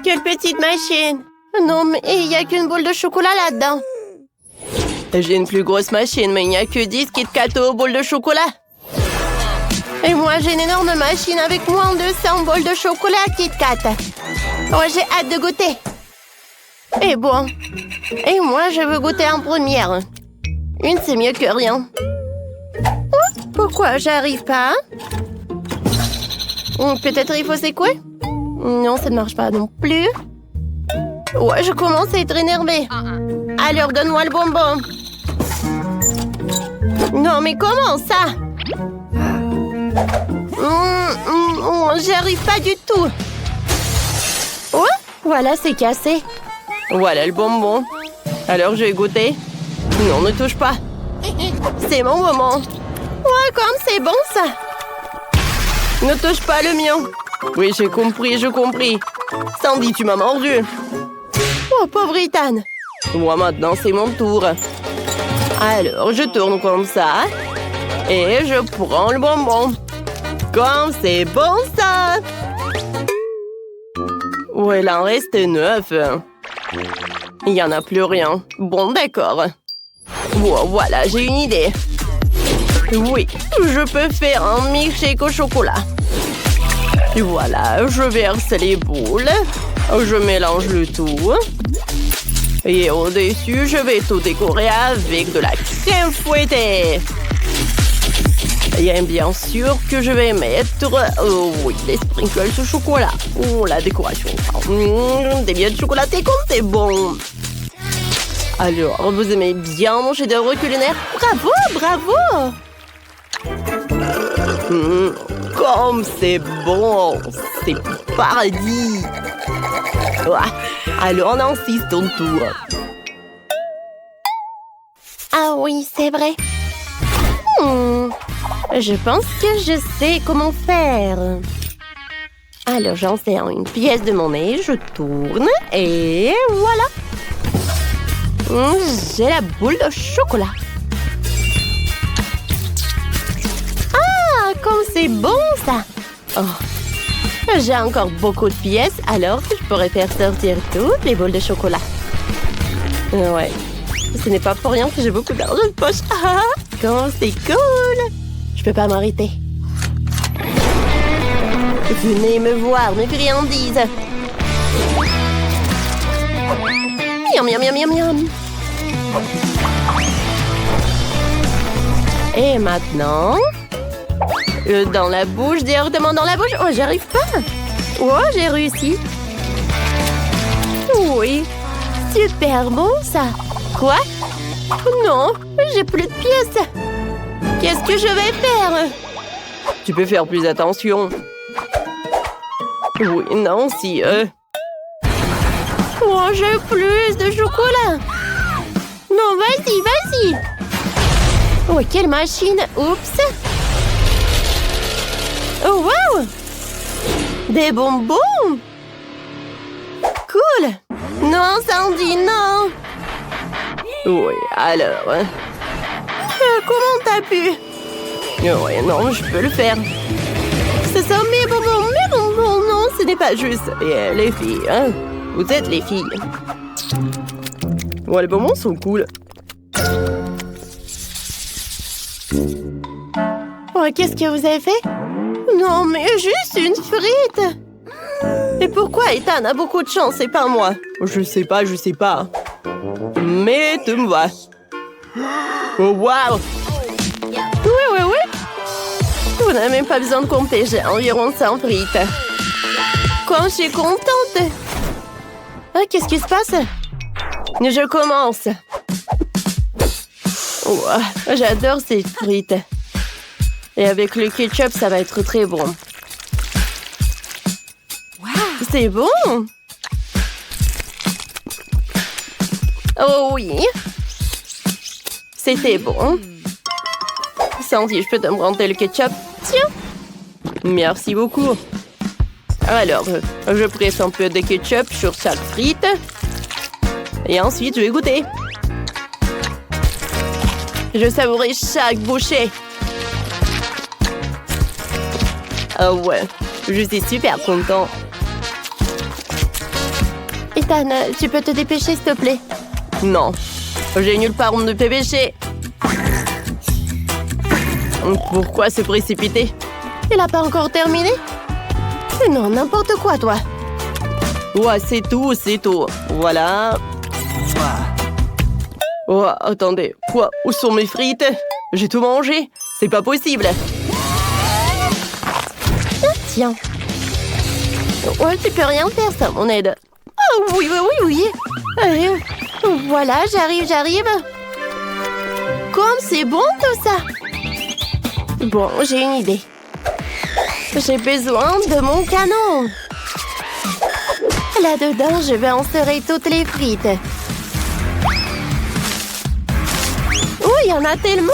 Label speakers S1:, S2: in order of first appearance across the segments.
S1: Quelle petite machine! Non, mais il n'y a qu'une boule de chocolat là-dedans. J'ai une plus grosse machine, mais il n'y a que 10 Kit Kat aux boules de chocolat. Et moi, j'ai une énorme machine avec moins de 100 boules de chocolat Kit Kat. Oh, j'ai hâte de goûter. Et bon. Et moi, je veux goûter en première. Une, c'est mieux que rien. Oh, pourquoi j'arrive pas? Peut-être il faut secouer? Non, ça ne marche pas non plus. Ouais, je commence à être énervée. Alors, donne-moi le bonbon. Non, mais comment ça? J'y arrive pas du tout. Oh, voilà, c'est cassé. Voilà le bonbon. Alors, je vais goûter. Non, ne touche pas. C'est mon moment. Ouais, comme c'est bon, ça. Ne touche pas le mien. Oui, j'ai compris. Sandy, tu m'as mordu. Oh, pauvre Ethan. Moi, maintenant, c'est mon tour. Alors, je tourne comme ça. Et je prends le bonbon. Comme c'est bon, ça. Oh, il en reste 9. Il n'y en a plus rien. Bon, d'accord. Oh, voilà, j'ai une idée. Oui, je peux faire un milkshake au chocolat. Et voilà, je verse les boules. Je mélange le tout. Et au-dessus, je vais tout décorer avec de la crème fouettée. Et bien sûr que je vais mettre... Oh oui, les sprinkles au chocolat. Oh, la décoration. Des billettes chocolatées comme c'est bon. Alors, vous aimez bien mon chef-d'œuvre culinaire? Bravo, bravo! Comme c'est bon! C'est paradis! Alors, Nancy, c'est ton tour. Ah oui, c'est vrai. Je pense que je sais comment faire. Alors, j'insère une pièce de monnaie, je tourne et voilà. J'ai la boule de chocolat. Ah, comme c'est bon, ça. Oh. J'ai encore beaucoup de pièces, alors je pourrais faire sortir toutes les boules de chocolat. Ouais. Ce n'est pas pour rien que j'ai beaucoup d'argent de poche. Ah, comme c'est cool. Je peux pas m'arrêter. Venez me voir, mes friandises. Miam, miam, miam, miam, miam. Et maintenant, dans la bouche, directement dans la bouche. Oh, j'arrive pas. Oh, j'ai réussi. Oui, super bon ça. Quoi? Non, j'ai plus de pièces. Qu'est-ce que je vais faire? Tu peux faire plus attention. Oui, non, si... Oh, j'ai plus de chocolat. Non, vas-y, vas-y. Oh, quelle machine. Oups. Oh, wow. Des bonbons. Cool. Non, Sandy, non. Oui, alors... comment t'as pu? Oui, non, je peux le faire. Ce sont mes bonbons, non, ce n'est pas juste. Et les filles, hein? Vous êtes les filles. Ouais, les bonbons sont cool. Oh, qu'est-ce que vous avez fait? Non, mais juste une frite. Et pourquoi Ethan a beaucoup de chance et pas moi? Je sais pas. Mais tu me vois. Oh, wow! Oui. Vous n'avez même pas besoin de compter, j'ai environ 100 frites. Quand je suis contente. Ah, qu'est-ce qui se passe? Je commence. Oh, j'adore ces frites. Et avec le ketchup, ça va être très bon. Wow. C'est bon! Oh oui! C'était bon. Sandy, je peux te prendre le ketchup? Tiens! Merci beaucoup. Alors, je presse un peu de ketchup sur chaque frite. Et ensuite, je vais goûter. Je savourais chaque bouchée. Oh ouais, je suis super content. Ethan, tu peux te dépêcher, s'il te plaît? Non, j'ai nulle part où me dépêcher. Pourquoi se précipiter? Il n'a pas encore terminé? Non, n'importe quoi, toi. Ouais, c'est tout, c'est tout. Voilà. Oh, attendez. Quoi? Où sont mes frites? J'ai tout mangé. C'est pas possible. Ah, tiens. Ouais, tu peux rien faire, ça, mon aide. Oh, oui, oui, oui, oui. Voilà, j'arrive. Comme c'est bon, tout ça. Bon, j'ai une idée. J'ai besoin de mon canon. Là-dedans, je vais insérer toutes les frites. Oh, il y en a tellement!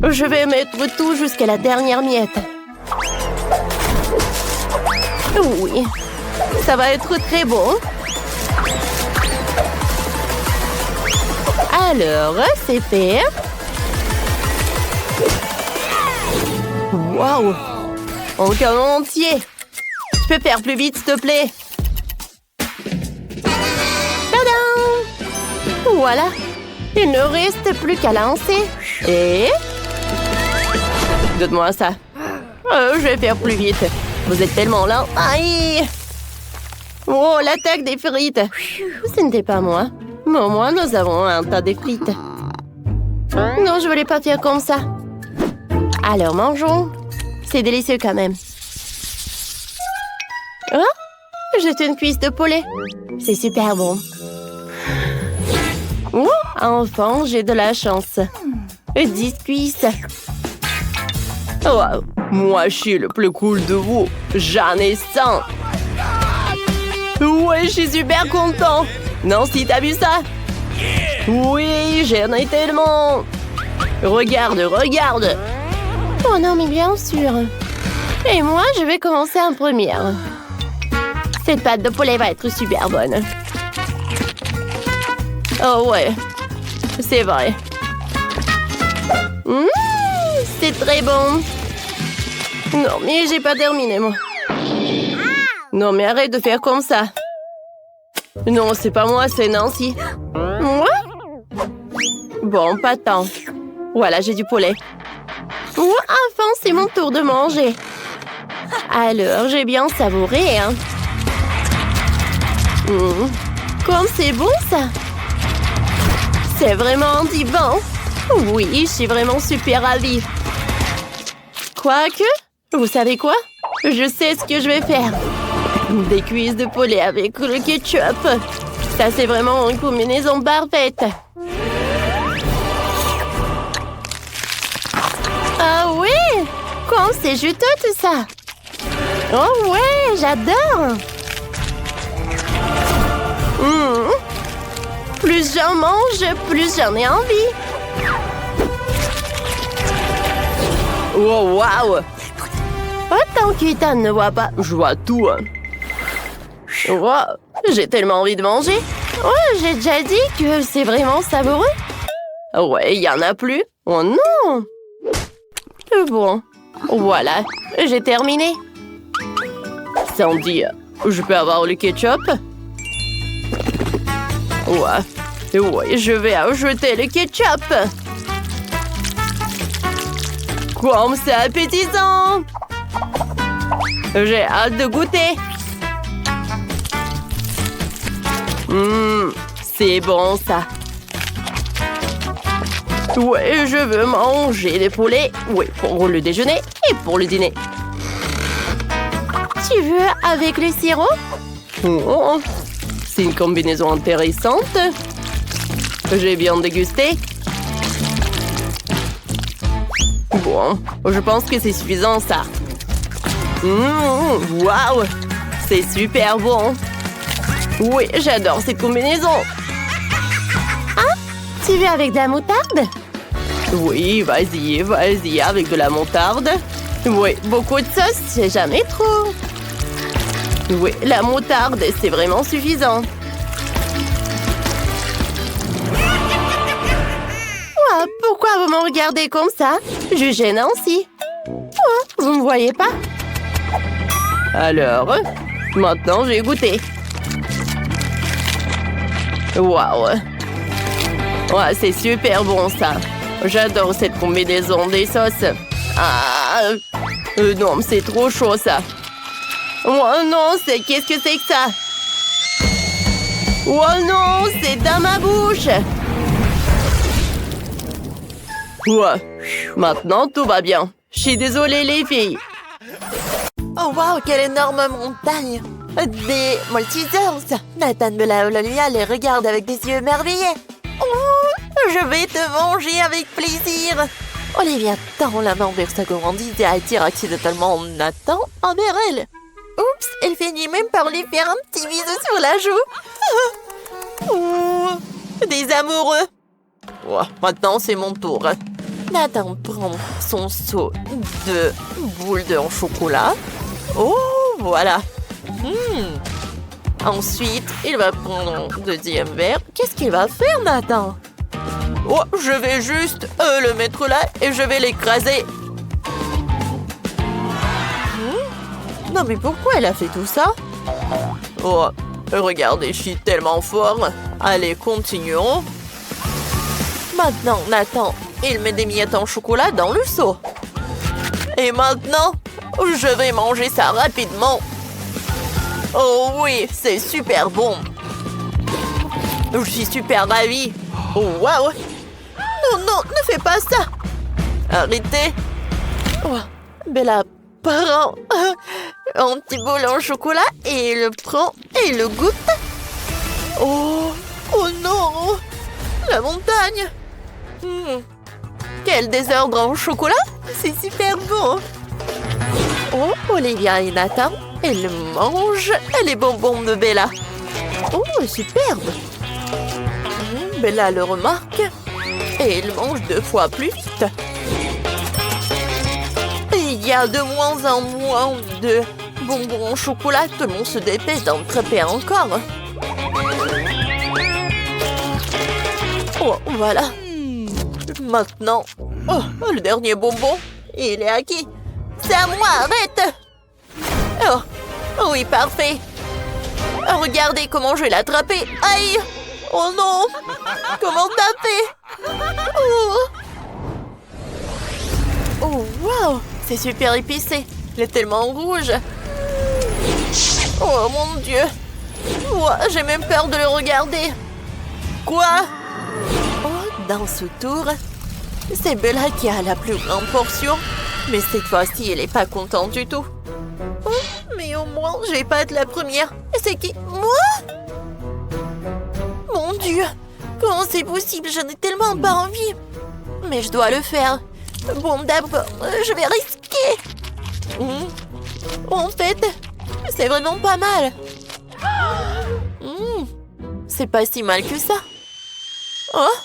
S1: Je vais mettre tout jusqu'à la dernière miette. Oui, ça va être très bon. Alors, c'est fait. Waouh! En canon entier! Tu peux faire plus vite, s'il te plaît? Tadam! Voilà! Il ne reste plus qu'à lancer. Et... donne-moi ça. Je vais faire plus vite. Vous êtes tellement lent. Aïe! Oh, l'attaque des frites! Ce n'était pas moi. Mais au moins, nous avons un tas de frites. Non, je voulais pas faire comme ça. Alors, mangeons. C'est délicieux quand même. Oh, j'ai une cuisse de poulet. C'est super bon. Oh, enfin, j'ai de la chance. 10 cuisses. Wow, moi, je suis le plus cool de vous. J'en ai 100. Ouais, je suis super content. Nancy, t'as vu ça? Oui, j'en ai tellement. Regarde. Oh non, mais bien sûr. Et moi, je vais commencer en première. Cette pâte de poulet va être super bonne. Oh ouais, c'est vrai. C'est très bon. Non, mais j'ai pas terminé, moi. Non, mais arrête de faire comme ça. Non, c'est pas moi, c'est Nancy. Moi? Bon, pas tant. Voilà, j'ai du poulet. Oh, enfin, c'est mon tour de manger. Alors, j'ai bien savouré, hein. Comme c'est bon, ça. C'est vraiment dit bon. Oui, je suis vraiment super ravie. Quoique, vous savez quoi? Je sais ce que je vais faire. Des cuisses de poulet avec le ketchup. Ça, c'est vraiment une combinaison parfaite. Ah oui! Comme c'est juteux tout ça! Oh ouais, j'adore! Plus j'en mange, plus j'en ai envie. Oh, wow! Autant qu'Ethan ne voit pas, je vois tout. Wow, j'ai tellement envie de manger. Oh, j'ai déjà dit que c'est vraiment savoureux. Ouais, il y en a plus. Oh non! Bon, voilà, j'ai terminé. Sandy, je peux avoir le ketchup? Ouais, je vais ajouter le ketchup. Comme c'est appétissant! J'ai hâte de goûter. C'est bon ça. Ouais, je veux manger des poulets. Oui, pour le déjeuner et pour le dîner. Tu veux avec le sirop? Oh, c'est une combinaison intéressante. J'ai bien dégusté. Bon, je pense que c'est suffisant, ça. Waouh! C'est super bon. Oui, j'adore cette combinaison. Ah, tu veux avec de la moutarde? Oui, vas-y, avec de la moutarde. Oui, beaucoup de sauce, c'est jamais trop. Oui, la moutarde, c'est vraiment suffisant. Oh, pourquoi vous me regardez comme ça? Jugez Nancy. Oh, vous me voyez pas? Alors, maintenant j'ai goûté. Waouh! Ouais, c'est super bon ça. J'adore cette combinaison des sauces. Ah, non, c'est trop chaud ça. Oh non, qu'est-ce que c'est que ça? Oh non, c'est dans ma bouche. Ouais, maintenant tout va bien. Je suis désolée les filles.
S2: Oh wow, quelle énorme montagne! Des Maltesers! Nathan, Bella et Olivia les regardent avec des yeux émerveillés. Oh, je vais te manger avec plaisir! Olivia tend la main vers sa gourmandise et attire accidentellement Nathan envers elle. Oups, elle finit même par lui faire un petit bisou sur la joue. Oh, des amoureux! Oh, maintenant c'est mon tour. Nathan prend son seau de boules en chocolat. Oh, voilà. Ensuite, il va prendre un deuxième verre. Qu'est-ce qu'il va faire, Nathan? Oh, je vais juste le mettre là et je vais l'écraser. Non, mais pourquoi elle a fait tout ça? Oh, regardez, je suis tellement fort. Allez, continuons. Maintenant, Nathan, il met des miettes en chocolat dans le seau. Et maintenant, je vais manger ça rapidement. Oh oui, c'est super bon. Je suis super ravie. Oh, waouh. Non, non, ne fais pas ça. Arrêtez. Oh, Bella prend un petit bol en chocolat et il le prend et il le goûte. Oh, oh non. La montagne. Quel désordre en chocolat. C'est super bon. Oh, Olivia et Nathan, ils mangent les bonbons de Bella. Oh, superbe. Bella le remarque et il mange 2 fois plus vite. Il y a de moins en moins de bonbons au chocolat. Tout le monde se dépêche d'en attraper encore. Oh, voilà. Maintenant, oh, le dernier bonbon, il est à qui? C'est à moi, arrête! Oh, oui, parfait. Regardez comment je vais l'attraper. Aïe! Oh non! Comment t'as fait? Oh, wow! C'est super épicé. Il est tellement rouge. Oh, mon Dieu! Oh, j'ai même peur de le regarder. Quoi? Oh, dans ce tour, c'est Bella qui a la plus grande portion. Mais cette fois-ci, elle n'est pas contente du tout. Oh, mais au moins, je vais pas être la première. C'est qui? Moi? Mon Dieu! Comment c'est possible? Je n'ai tellement pas envie. Mais je dois le faire. Bon, d'abord, je vais risquer. En fait, c'est vraiment pas mal. C'est pas si mal que ça. Oh,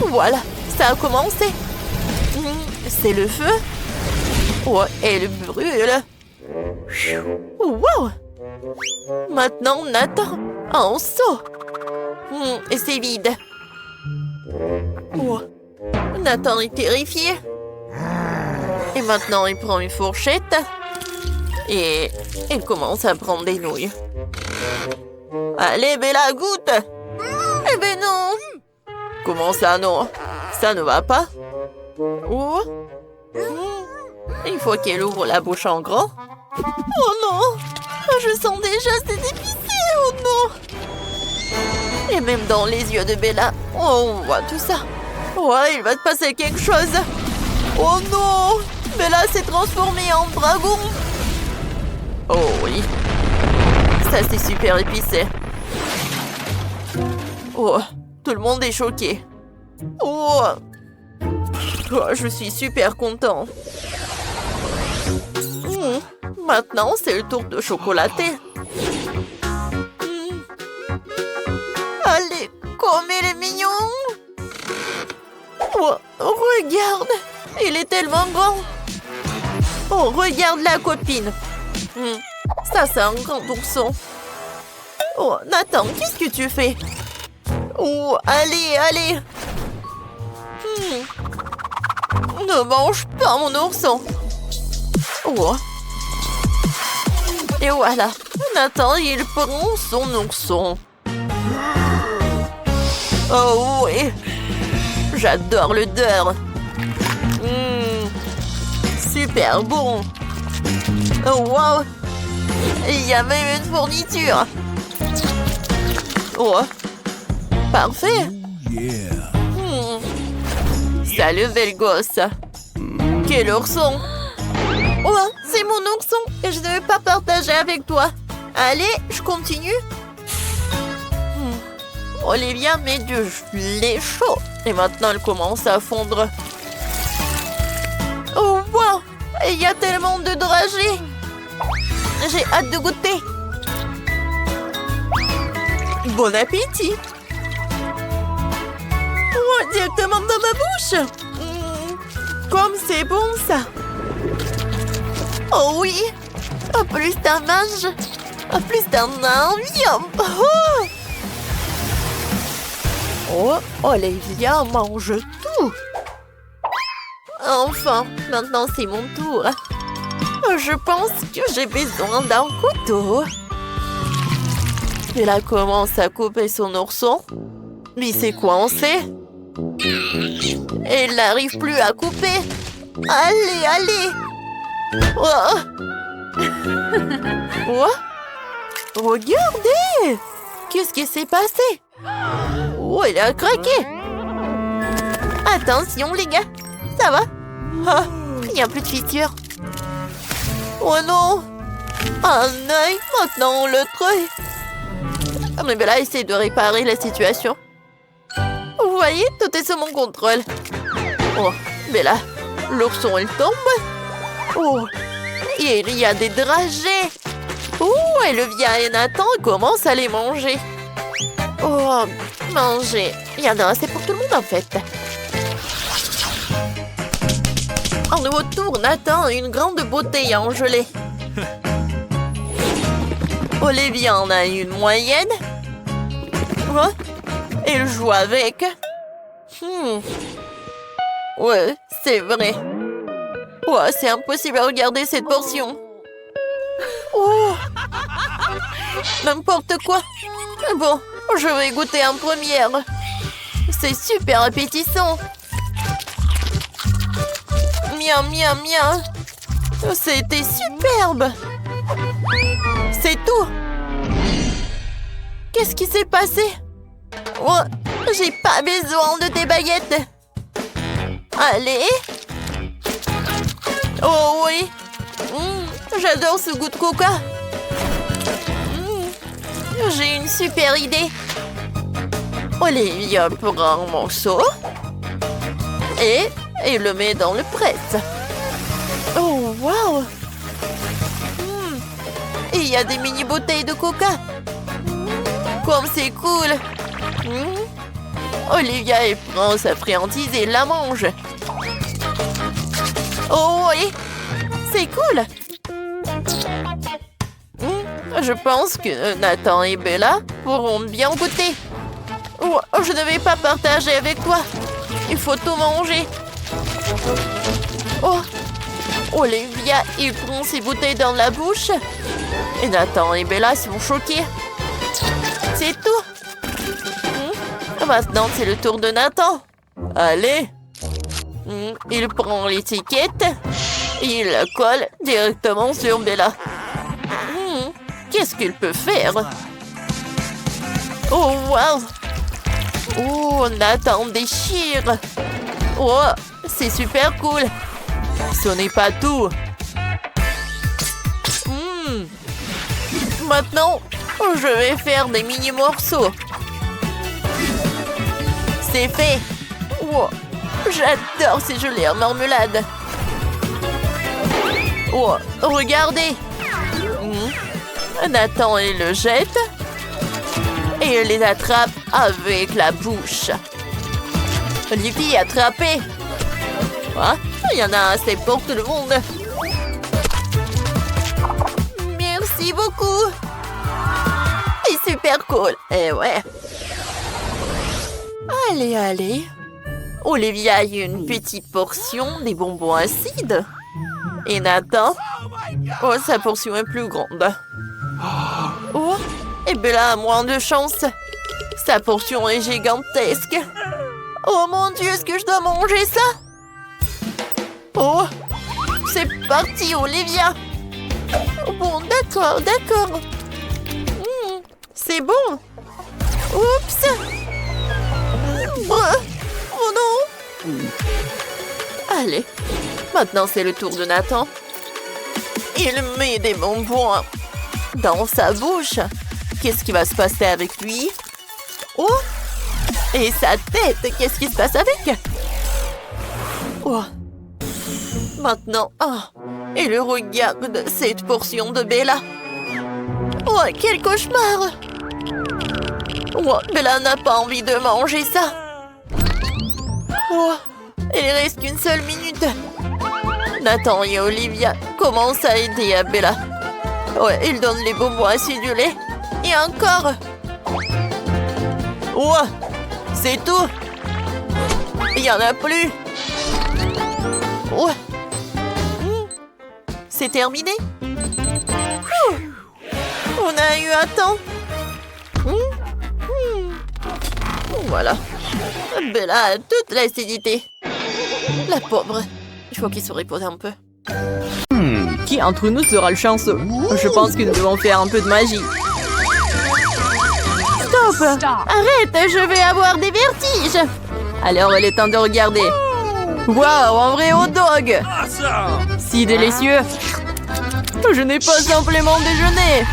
S2: voilà, ça a commencé. C'est le feu. Oh, elle brûle. Wow! Maintenant, Nathan, un seau. Et c'est vide. Oh. Nathan est terrifié. Et maintenant, il prend une fourchette. Et il commence à prendre des nouilles. Allez, Bella, goûte. Eh ben non. Comment ça, non? Ça ne va pas. Oh. Il faut qu'elle ouvre la bouche en grand. Oh non! Je sens déjà, c'est épicé, oh non! Et même dans les yeux de Bella, on voit tout ça. Ouais, il va te passer quelque chose. Oh non! Bella s'est transformée en dragon. Oh oui. Ça, c'est super épicé. Oh, tout le monde est choqué. Oh, je suis super content. Maintenant, c'est le tour de chocolater. Allez, comme il est mignon. Oh, regarde, il est tellement grand. Oh, regarde la copine. Ça, c'est un grand ourson. Oh, Nathan, qu'est-ce que tu fais? Oh, allez, allez. Ne mange pas mon ourson. Oh. Et voilà, Nathan, il prend son ourson. Oh oui, j'adore l'odeur. Super bon. Oh wow, il y a même une fourniture. Oh, parfait. Salut, belle gosse. Quel ourson. Oh, c'est mon ourson et je ne vais pas partager avec toi. Allez, je continue. Olivia met du lait chaud et maintenant elle commence à fondre. Oh wow, il y a tellement de dragées. J'ai hâte de goûter. Bon appétit. Oh, directement dans ma bouche. Comme c'est bon ça. Oh oui, plus d'un mange, plus d'un envie. Oh, Olivia mange tout. Enfin, maintenant c'est mon tour. Je pense que j'ai besoin d'un couteau. Elle commence à couper son ourson. Mais c'est coincé. Elle n'arrive plus à couper. Allez, allez. Oh. Oh. Regardez. Qu'est-ce qui s'est passé? Oh, elle a craqué. Attention, les gars. Ça va? Ah, il n'y a plus de fissure. Oh non. Un œil. Maintenant, l'autre œil. Mais Bella essaie de réparer la situation. Vous voyez, tout est sous mon contrôle. Oh, Bella, l'ourson, il tombe. Oh, et il y a des dragées. Oh, Olivia et Nathan commencent à les manger. Oh, manger. Il y en a assez pour tout le monde, en fait. En nouveau tour, Nathan a une grande bouteille en gelée. Olivia en a une moyenne. Oh, elle joue avec. Ouais, c'est vrai. Oh, c'est impossible à regarder cette portion. Oh, n'importe quoi. Bon, je vais goûter en première. C'est super appétissant. Miam, miam, miam. C'était superbe. C'est tout. Qu'est-ce qui s'est passé? Oh, j'ai pas besoin de tes baguettes. Allez. Oh oui. J'adore ce goût de coca. J'ai une super idée. Olivia prend un morceau et le met dans le presse. Oh, wow. Et il y a des mini bouteilles de coca. Comme c'est cool. Olivia, elle prend sa friandise et la mange. Oh oui, c'est cool. Je pense que Nathan et Bella pourront bien goûter. Oh, je ne vais pas partager avec toi. Il faut tout manger. Oh, Olivia, il prend ses bouteilles dans la bouche. Et Nathan et Bella sont choqués. C'est tout. Maintenant, c'est le tour de Nathan. Allez. Il prend l'étiquette et il la colle directement sur Bella. Qu'est-ce qu'il peut faire? Oh, wow! Oh, Nathan déchire! Oh, c'est super cool! Ce n'est pas tout! Maintenant, je vais faire des mini-morceaux. C'est fait! Oh, j'adore ces gelées en marmelade! Oh, regardez! Nathan il le jette et il les attrape avec la bouche. Olivia attrapé. Ah, il y en a assez pour tout le monde. Merci beaucoup. C'est super cool. Et ouais. Allez, allez. Olivia a une petite portion des bonbons acides. Et Nathan, Oh, sa portion est plus grande. Oh, et Bella a moins de chance. Sa portion est gigantesque. Oh mon Dieu, est-ce que je dois manger ça? Oh, c'est parti, Olivia. Bon, d'accord, d'accord. C'est bon. Oups. Oh non. Allez, maintenant c'est le tour de Nathan. Il met des bonbons dans sa bouche. Qu'est-ce qui va se passer avec lui? Oh! Et sa tête, qu'est-ce qui se passe avec? Oh! Maintenant, il regarde cette portion de Bella. Oh, quel cauchemar! Oh, Bella n'a pas envie de manger ça. Oh, il reste qu'une seule minute. Nathan et Olivia commencent à aider à Bella. Ouais, ils donnent les bonbons acidulés. Et encore. Oh, c'est tout. Il n'y en a plus. Oh. C'est terminé. On a eu un temps. Voilà. Bella a toute l'acidité. La pauvre. Il faut qu'il se repose un peu.
S1: Qui entre nous sera le chanceux? Je pense que nous devons faire un peu de magie. Stop! Arrête, je vais avoir des vertiges. Alors il est temps de regarder. Waouh, un vrai hot dog! Si délicieux! Je n'ai pas simplement déjeuné.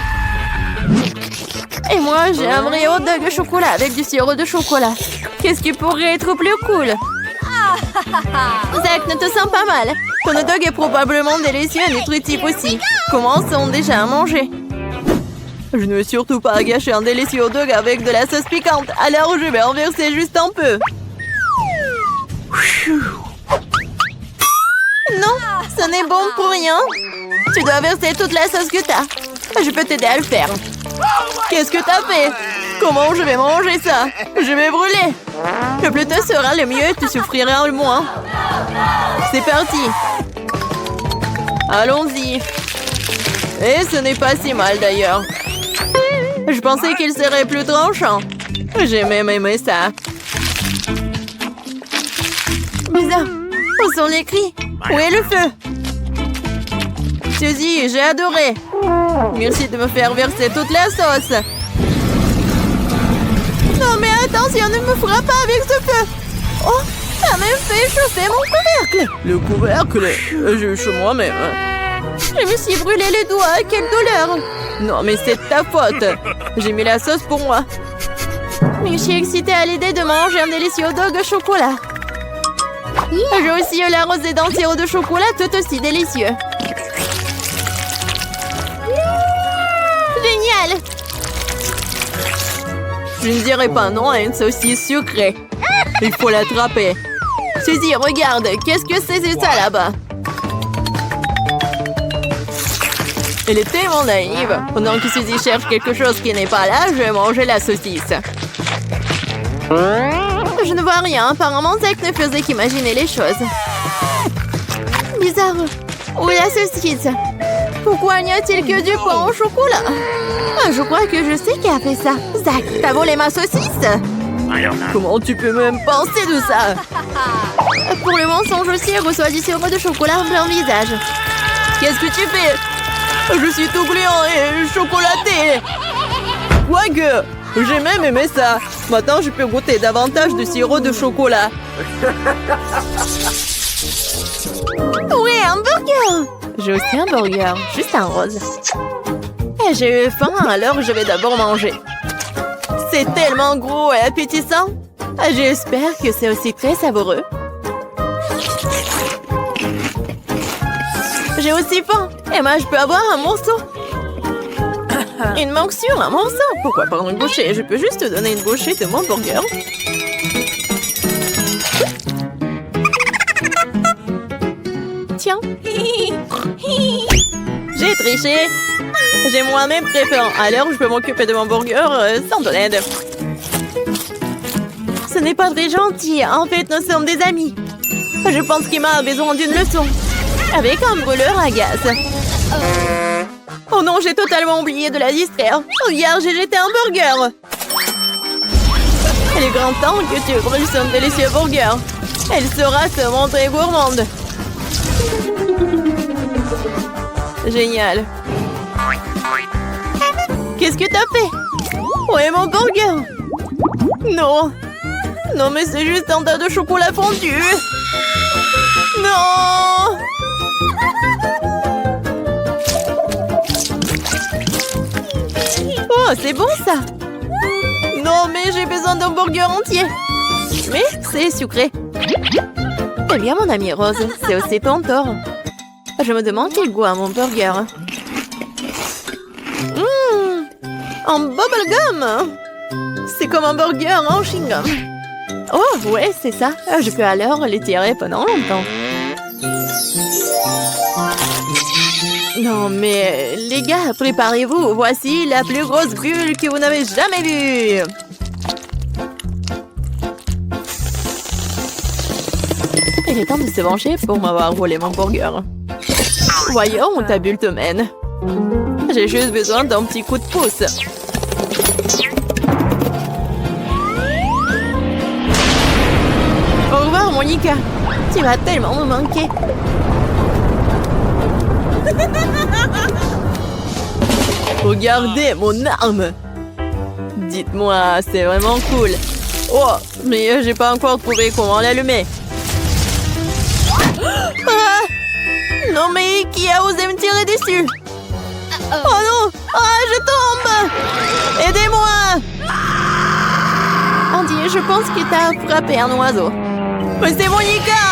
S1: Et moi, j'ai un vrai hot dog au chocolat avec du sirop de chocolat. Qu'est-ce qui pourrait être plus cool? Zach, ne te sens pas mal. Ton hot dog est probablement délicieux et nutritif aussi. Commençons déjà à manger. Je ne veux surtout pas gâcher un délicieux hot dog avec de la sauce piquante. Alors je vais en verser juste un peu. Non, ce n'est bon pour rien. Tu dois verser toute la sauce que t'as. Je peux t'aider à le faire. Qu'est-ce que t'as fait? Comment je vais manger ça? Je vais brûler. Le plus tôt sera le mieux et tu souffriras le moins. C'est parti. Allons-y. Et ce n'est pas si mal d'ailleurs. Je pensais qu'il serait plus tranchant. J'ai même aimé ça. Bizarre. Où sont les cris? Où est le feu? Suzy, j'ai adoré. Merci de me faire verser toute la sauce. Non mais attention, ne me frappe pas avec ce feu. Oh, ça m'a fait chauffer mon couvercle. Le couvercle? J'ai eu chaud moi-même. Je me suis brûlé les doigts, quelle douleur. Non mais c'est ta faute. J'ai mis la sauce pour moi. Mais je suis excitée à l'idée de manger un délicieux hot dog au chocolat. J'ai aussi eu la rosée d'un sirop de chocolat tout aussi délicieux. Génial! Je ne dirais pas non à une saucisse sucrée. Il faut l'attraper. Suzy, regarde, qu'est-ce que c'est ça là-bas? Elle est tellement naïve. Pendant que Suzy cherche quelque chose qui n'est pas là, je vais manger la saucisse. Je ne vois rien. Apparemment, Zach ne faisait qu'imaginer les choses. Bizarre. Où est la saucisse? Pourquoi n'y a-t-il que du pain au chocolat? Je crois que je sais qui a fait ça. Zach, t'as volé ma saucisse? Comment tu peux même penser de ça? Pour le mensonge aussi, elle reçoit du sirop de chocolat en plein visage. Qu'est-ce que tu fais? Je suis tout gluant et chocolaté. Quoique, j'ai même aimé ça. Maintenant, je peux goûter davantage de sirop de chocolat. Oui, un burger. J'ai aussi un burger, juste un rose. Et j'ai eu faim, alors je vais d'abord manger. C'est tellement gros et appétissant. J'espère que c'est aussi très savoureux. J'ai aussi faim. Et moi, je peux avoir un morceau. Une morsure, un morceau. Pourquoi pas une bouchée? Je peux juste te donner une bouchée de mon burger. Tiens. J'ai triché. J'ai moi-même très faim. Alors, je peux m'occuper de mon burger sans ton aide. Ce n'est pas très gentil. En fait, nous sommes des amis. Je pense qu'Emma a besoin d'une leçon. Avec un brûleur à gaz.
S2: Oh non, j'ai totalement oublié de la distraire. Regarde, j'ai jeté un burger. Il est grand temps que tu brûles son délicieux burger. Elle saura se montrer gourmande. Génial. Qu'est-ce que t'as fait? Où est mon burger? Non. Non, mais c'est juste un tas de chocolat fondu. Non. Oh, c'est bon ça. Non, mais j'ai besoin d'un burger entier. Mais c'est sucré. Eh bien, mon ami Rose, c'est aussi ton tort. Je me demande quel goût a mon burger. Un bubblegum. C'est comme un burger en chewing-gum. Oh, ouais, c'est ça. Je peux alors les tirer pendant longtemps. Non, mais les gars, préparez-vous. Voici la plus grosse bulle que vous n'avez jamais vue. Il est temps de se venger pour m'avoir volé mon burger. Voyons où ta bulle te mène. J'ai juste besoin d'un petit coup de pouce. Au revoir, Monica. Tu vas tellement me manquer. Regardez mon arme. Dites-moi, c'est vraiment cool. Oh, mais j'ai pas encore trouvé comment l'allumer. Ah! Non, mais qui a osé me tirer dessus? Oh non! Ah, je tombe! Aidez-moi! Andy, je pense que t'as frappé un oiseau. Mais c'est Monica!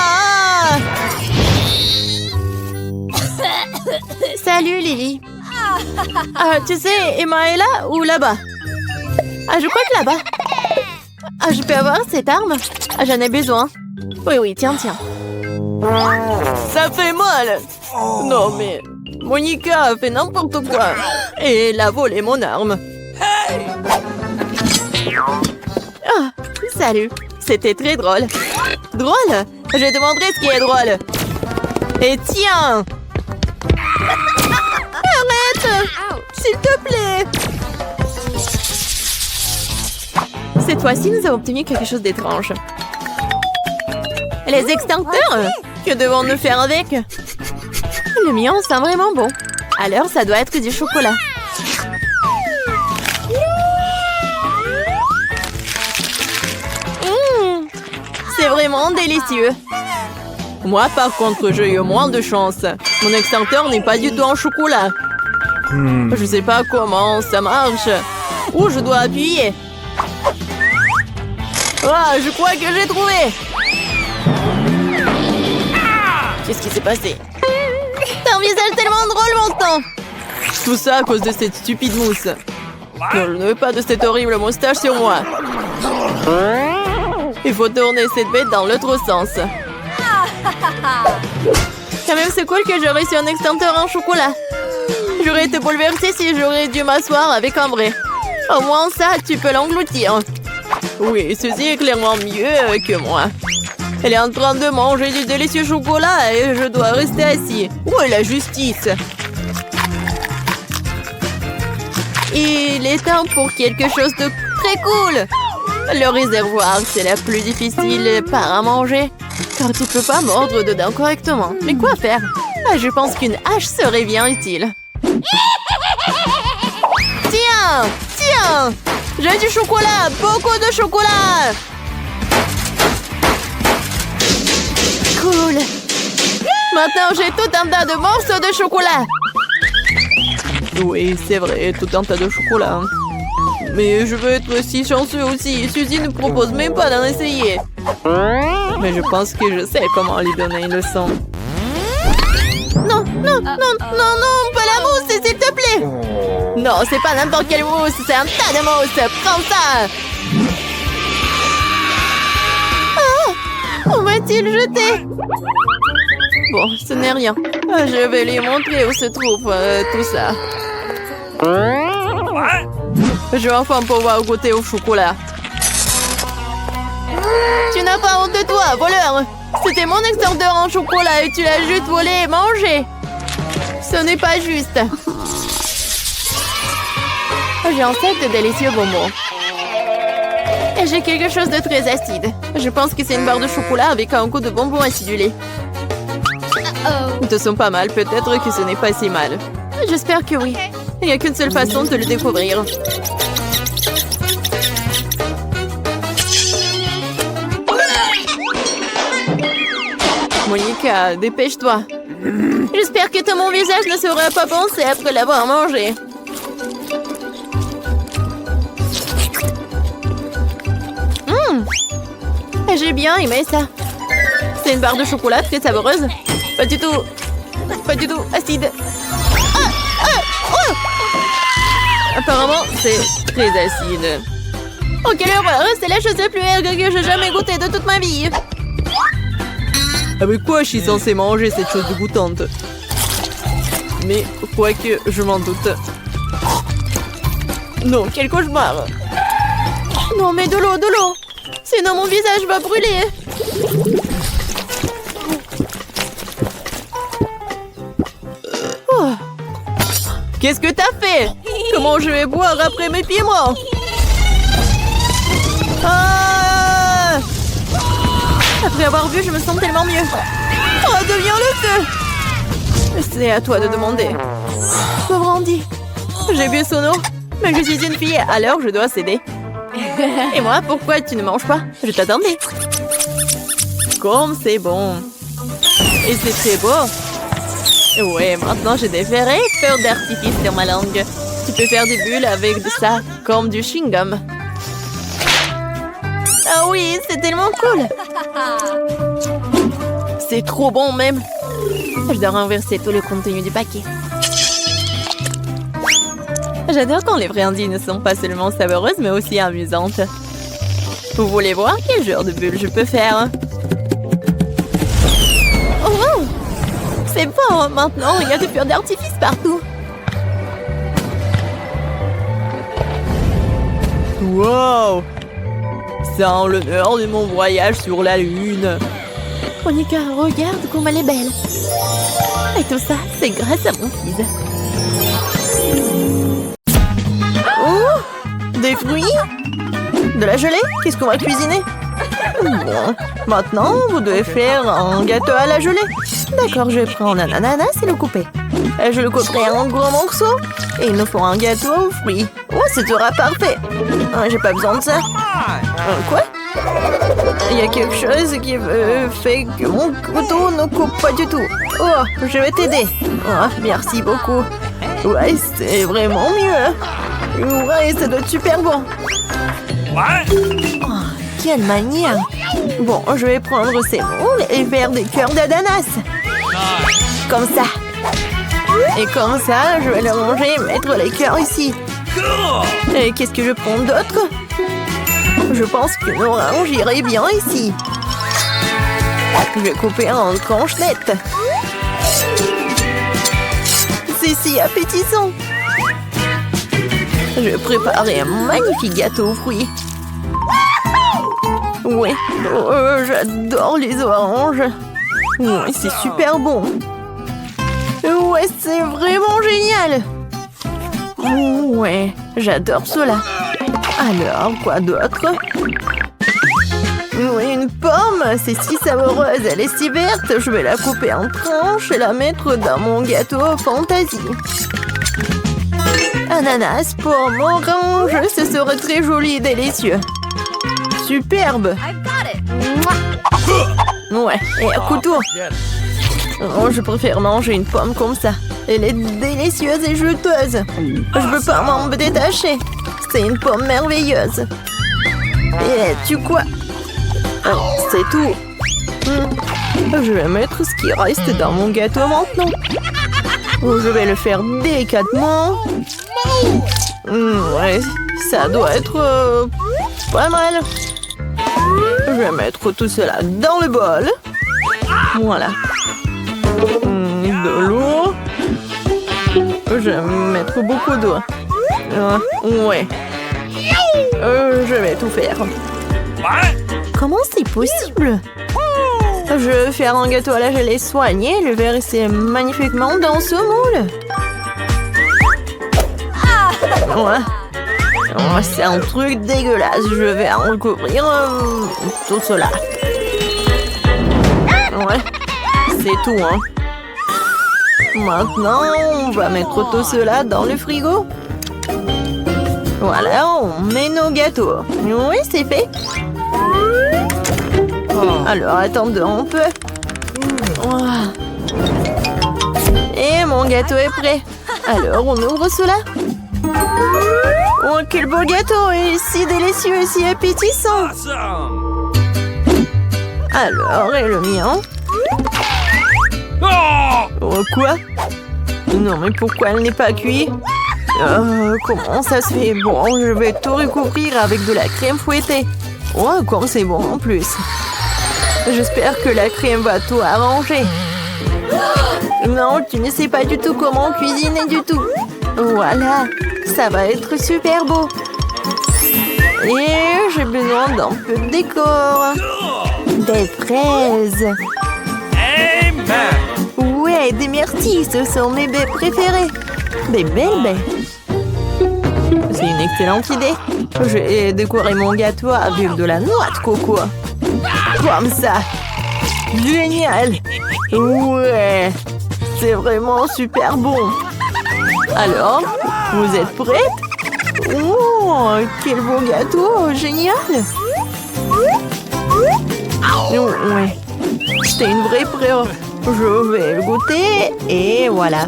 S2: Salut, Lily. Tu sais, Emma est là ou là-bas? Ah, je crois que là-bas. Ah, je peux avoir cette arme? Ah, j'en ai besoin. Oui, tiens. Ça fait mal! Non, mais Monica a fait n'importe quoi. Et elle a volé mon arme. Ah, salut. C'était très drôle. Drôle? Je demanderai ce qui est drôle. Et tiens! Arrête! S'il te plaît! Cette fois-ci, nous avons obtenu quelque chose d'étrange. Les extincteurs? Que devons-nous faire avec? Le mien sent vraiment bon. Alors, ça doit être du chocolat. C'est vraiment délicieux. Moi, par contre, j'ai eu moins de chance. Mon extincteur n'est pas du tout en chocolat. Je sais pas comment ça marche. Où je dois appuyer? Ah, je crois que j'ai trouvé. Qu'est-ce qui s'est passé? T'as un visage tellement drôle, mon temps. Tout ça à cause de cette stupide mousse. Non, je ne veux pas de cette horrible moustache sur moi. Il faut tourner cette bête dans l'autre sens. Quand même, c'est cool que j'ai réussi un extincteur en chocolat. J'aurais été bouleversée si j'aurais dû m'asseoir avec un vrai. Au moins ça, tu peux l'engloutir. Oui, ceci est clairement mieux que moi. Elle est en train de manger du délicieux chocolat et je dois rester assis. Où est la justice? Il est temps pour quelque chose de très cool. Le réservoir, c'est la plus difficile part à manger. Car tu peux pas mordre dedans correctement. Mais quoi faire? Je pense qu'une hache serait bien utile. Tiens! J'ai du chocolat! Beaucoup de chocolat! Cool! Maintenant, j'ai tout un tas de morceaux de chocolat! Oui, c'est vrai, tout un tas de chocolat. Mais je veux être aussi chanceux aussi. Suzy ne propose même pas d'en essayer. Mais je pense que je sais comment lui donner une leçon. Non, pas la mousse, s'il te plaît! Non, c'est pas n'importe quelle mousse, c'est un tas de mousse! Prends ça! Oh, où m'a-t-il jeté? Bon, ce n'est rien. Je vais lui montrer où se trouve tout ça. Je vais enfin pouvoir goûter au chocolat. Tu n'as pas honte de toi, voleur! C'était mon extincteur en chocolat et tu l'as juste volé et mangé. Ce n'est pas juste. J'ai en tête de délicieux bonbons. Et j'ai quelque chose de très acide. Je pense que c'est une barre de chocolat avec un goût de bonbons acidulés. Ils te sont pas mal, peut-être que ce n'est pas si mal. J'espère que oui. Il n'y a qu'une seule façon de le découvrir. Monica, dépêche-toi. J'espère que mon visage ne sera pas pensé après l'avoir mangé. J'ai bien aimé ça. C'est une barre de chocolat très savoureuse. Pas du tout acide. Apparemment, c'est très acide. Oh, quelle horreur! C'est la chose la plus aigre que j'ai jamais goûtée de toute ma vie. Avec quoi je suis censée manger cette chose dégoûtante? Mais quoique, je m'en doute. Non, quel cauchemar! Non, mais de l'eau! Sinon mon visage va brûler. Oh. Qu'est-ce que t'as fait? Comment je vais boire après mes pieds, moi? Ah! Après avoir vu, je me sens tellement mieux. Oh, deviens le feu! C'est à toi de demander. Pauvre Andy. J'ai bu son eau, mais je suis une fille, alors je dois céder. Et moi, pourquoi tu ne manges pas? Je t'attendais. Comme c'est bon. Et c'est très beau. Ouais, maintenant j'ai des feux d'artifice sur ma langue. Tu peux faire des bulles avec de ça, comme du chewing-gum. Ah oui, c'est tellement cool. C'est trop bon même. Je dois renverser tout le contenu du paquet. J'adore quand les friandises ne sont pas seulement savoureuses, mais aussi amusantes. Vous voulez voir quel genre de bulle je peux faire? Oh! C'est bon! Maintenant, il y a des feux d'artifice partout. Wow! C'est en l'honneur de mon voyage sur la Lune. Monica, regarde comme elle est belle. Et tout ça, c'est grâce à mon fils. Oh, des fruits? De la gelée? Qu'est-ce qu'on va cuisiner? Bon, maintenant, vous devez faire un gâteau à la gelée. D'accord, je vais prendre un ananas et le couper. Je le couperai en gros morceaux. Et il nous faut un gâteau aux fruits. Oh, ce sera parfait. J'ai pas besoin de ça. Quoi? Il y a quelque chose qui fait que mon couteau ne coupe pas du tout. Oh, je vais t'aider. Oh, merci beaucoup. Ouais, c'est vraiment mieux. Ouais, ça doit être super bon. Oh, quelle manière. Bon, je vais prendre ces moules et faire des cœurs d'ananas. Comme ça. Et comme ça, je vais le manger et mettre les cœurs ici. Et qu'est-ce que je prends d'autre? Je pense qu'une orange irait bien ici. Je vais couper en tranches nettes. C'est si appétissant. Je vais préparer un magnifique gâteau aux fruits. Oui, j'adore les oranges. Oui, c'est super bon. Ouais, c'est vraiment génial. Ouais, j'adore cela. Alors, quoi d'autre? Oui, une pomme, c'est si savoureuse, elle est si verte. Je vais la couper en tranches et la mettre dans mon gâteau fantaisie. Ananas, pomme, orange, ce serait très joli et délicieux. Superbe. Ouais, et un couteau. Oh, je préfère manger une pomme comme ça. Elle est délicieuse et juteuse. Je peux pas m'en détacher. C'est une pomme merveilleuse. Et tu quoi? Oh, c'est tout. Je vais mettre ce qui reste dans mon gâteau maintenant. Je vais le faire délicatement. Ouais, ça doit être pas mal. Je vais mettre tout cela dans le bol. Voilà. De l'eau. Je vais mettre beaucoup d'eau. Ouais. Je vais tout faire. Comment c'est possible? Je vais faire un gâteau à la gelée soigné. Le verser magnifiquement dans ce moule. Ouais. Oh, c'est un truc dégueulasse. Je vais en recouvrir tout cela. Ouais. C'est tout, hein. Maintenant, on va mettre tout cela dans le frigo. Voilà, on met nos gâteaux. Oui, c'est fait. Alors, attendons un peu. Et mon gâteau est prêt. Alors, on ouvre cela. Oh, quel beau gâteau! Et si délicieux et si appétissant! Alors, et le mien? Oh, quoi? Non, mais pourquoi elle n'est pas cuite? Comment ça se fait? Bon, je vais tout recouvrir avec de la crème fouettée. Oh, comme c'est bon en plus. J'espère que la crème va tout arranger. Non, tu ne sais pas du tout comment cuisiner du tout. Voilà, ça va être super beau. Et j'ai besoin d'un peu de décor. Des fraises. Ouais, des myrtilles, ce sont mes baies préférées. Des belles baies. C'est une excellente idée. Je vais décorer mon gâteau avec de la noix de coco. Comme ça. Génial. Ouais, c'est vraiment super bon. Alors, vous êtes prêtes? Oh, quel beau gâteau, génial! Oh, ouais, c'est une vraie pro. Je vais le goûter et voilà.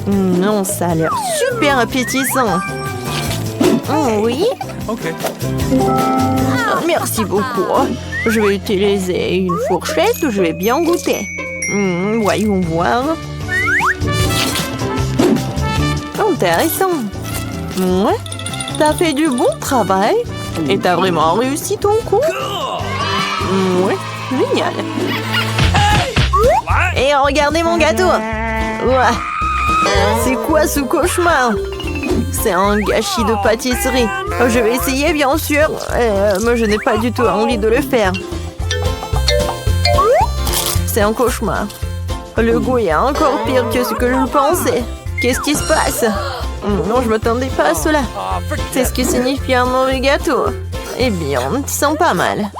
S2: Non, ça a l'air super appétissant. Oh, oui?
S3: Ok.
S2: Merci beaucoup. Je vais utiliser une fourchette, je vais bien goûter. Voyons voir. Intéressant. Ouais, t'as fait du bon travail et t'as vraiment réussi ton coup. Ouais, génial. Et regardez mon gâteau. Ouais. C'est quoi ce cauchemar? C'est un gâchis de pâtisserie. Je vais essayer, bien sûr, mais je n'ai pas du tout envie de le faire. C'est un cauchemar. Le goût est encore pire que ce que je pensais. Qu'est-ce qui se passe? Non, je m'attendais pas à cela. C'est ce qui signifie un mauvais gâteau. Eh bien, tu sens pas mal.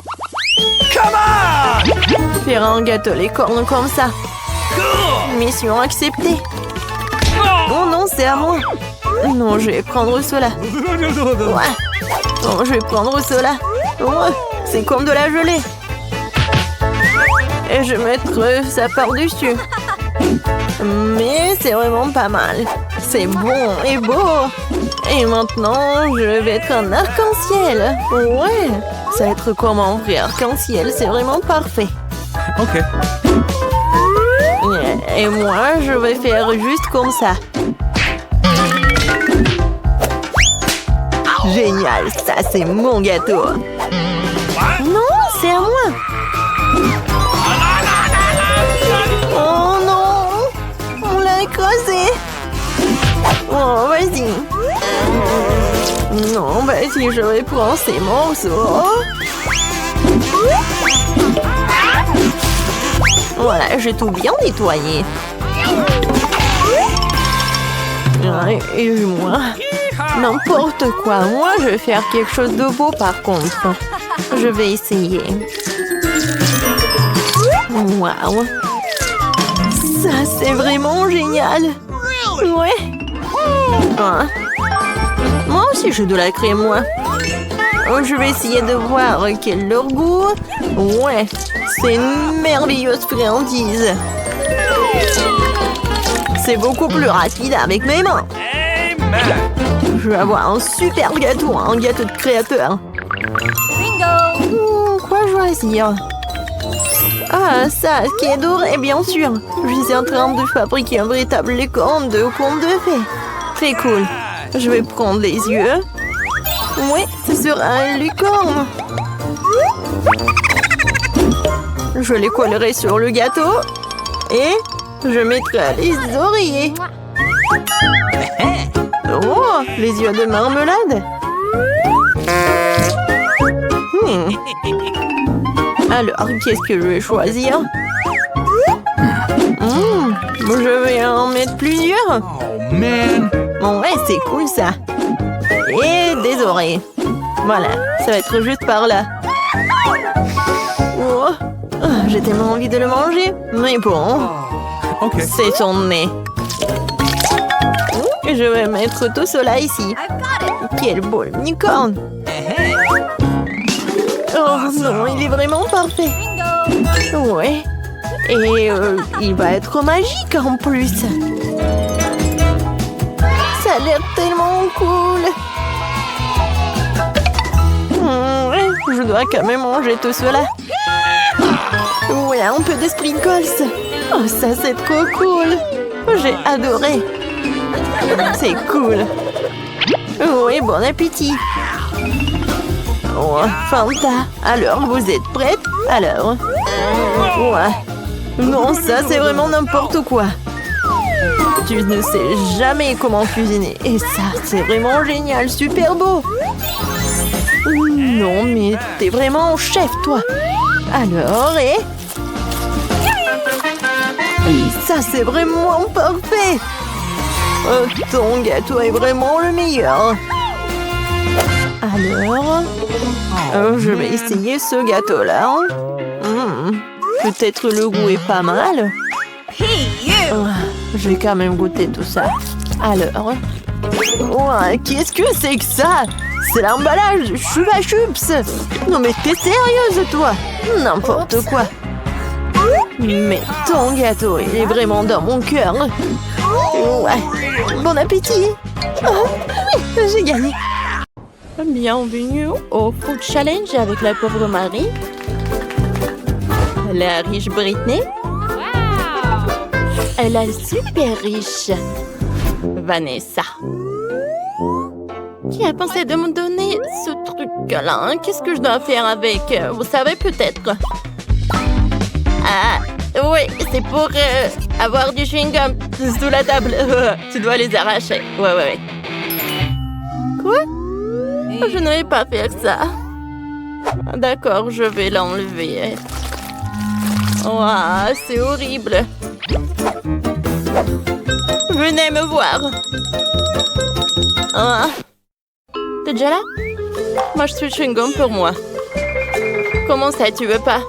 S2: Faire un gâteau les cornes comme ça. Mission acceptée. Oh non, c'est à moi. Non, je vais prendre cela. Ouais. Oh, je vais prendre cela. Ouais, c'est comme de la gelée. Et je vais mettre ça par-dessus. Mais c'est vraiment pas mal. C'est bon et beau. Et maintenant, je vais être un arc-en-ciel. Ouais, ça va être comme un vrai arc-en-ciel. C'est vraiment parfait.
S3: Ok.
S2: Et moi, je vais faire juste comme ça. Génial, ça c'est mon gâteau. Non, c'est à moi. Oh non, on l'a écrasé. Oh, vas-y. Non, vas-y, je vais prendre ces morceaux. Voilà, j'ai tout bien nettoyé. Et moi, n'importe quoi. Moi, je vais faire quelque chose de beau par contre. Je vais essayer. Waouh. Ça, c'est vraiment génial. Ouais. Hein? Moi aussi, j'ai de la crème, moi. Je vais essayer de voir quel est leur goût. Ouais, c'est une merveilleuse friandise. C'est beaucoup plus rapide avec mes mains. Je vais avoir un super gâteau, un gâteau de créateur. Bingo! Quoi choisir? Ah, ça, qui est doré, bien sûr. Je suis en train de fabriquer un véritable licorne de conte de fées. Très cool. Je vais prendre les yeux. Oui, ce sera un licorne. Je les collerai sur le gâteau. Et je mettrai les oreillers. Oh, les yeux de marmelade. Alors, qu'est-ce que je vais choisir? Je vais en mettre plusieurs.
S3: Oh man!
S2: Bon, ouais, c'est cool ça. Et des oreilles. Voilà, ça va être juste par là. Oh, j'ai tellement envie de le manger. Mais bon,
S3: Ok.
S2: c'est son nez. Je vais mettre tout cela ici. Quel beau unicorne. Oh non, il est vraiment parfait. Ouais. Et il va être magique en plus. Ça a l'air tellement cool. Ouais, je dois quand même manger tout cela. Ouais, un peu de sprinkles. Oh, ça c'est trop cool. J'ai adoré. C'est cool. Oui, bon appétit. Oh, Fanta. Alors, vous êtes prête? Alors. Ouais. Non, ça c'est vraiment n'importe quoi. Tu ne sais jamais comment cuisiner. Et ça, c'est vraiment génial, super beau. Non, mais t'es vraiment chef, toi. Alors, et ça, c'est vraiment parfait. Oh, ton gâteau est vraiment le meilleur. Alors, je vais essayer ce gâteau-là. Peut-être le goût est pas mal. Je vais quand même goûter tout ça. Alors, qu'est-ce que c'est que ça? C'est l'emballage Chupa Chups. Non mais t'es sérieuse toi? N'importe quoi. Mais ton gâteau, il est vraiment dans mon cœur. Ouais. Bon appétit. Oh, oui, j'ai gagné. Bienvenue au Food Challenge avec la pauvre Marie. La riche Britney. Et la super riche Vanessa. Qui a pensé de me donner ce truc-là? Qu'est-ce que je dois faire avec? Vous savez peut-être. Ah, oui, c'est pour avoir du chewing-gum sous la table. Tu dois les arracher. Ouais. Quoi? Je ne vais pas faire ça. D'accord, je vais l'enlever. Ouah, c'est horrible. Venez me voir. T'es déjà là? Moi, je suis chewing-gum pour moi. Comment ça, tu veux pas?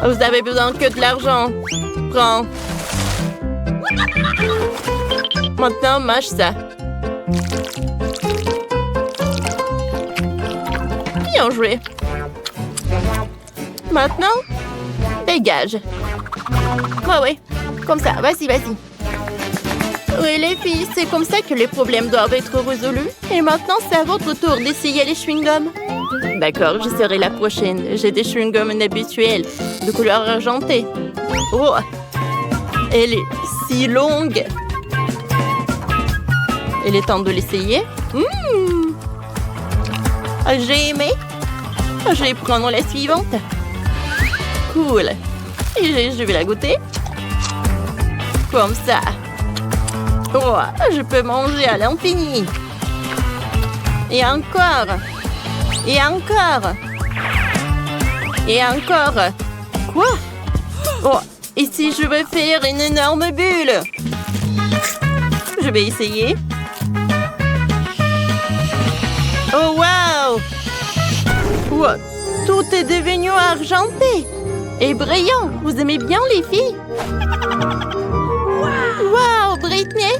S2: Vous avez besoin que de l'argent. Prends. Maintenant, mâche ça. Bien joué. Maintenant, dégage. Ouais. Comme ça, vas-y. Oui, les filles, c'est comme ça que les problèmes doivent être résolus. Et maintenant, c'est à votre tour d'essayer les chewing-gums. D'accord, je serai la prochaine. J'ai des chewing-gums inhabituels, de couleur argentée. Oh, elle est si longue. Il est temps de l'essayer. J'ai aimé. Je vais prendre la suivante. Cool. Et je vais la goûter. Comme ça. Oh, je peux manger à l'infini. Et encore. Et encore. Et encore. Quoi? Oh, et si je veux faire une énorme bulle? Je vais essayer. Oh, wow! Wow, tout est devenu argenté et brillant. Vous aimez bien, les filles? Wow, Britney,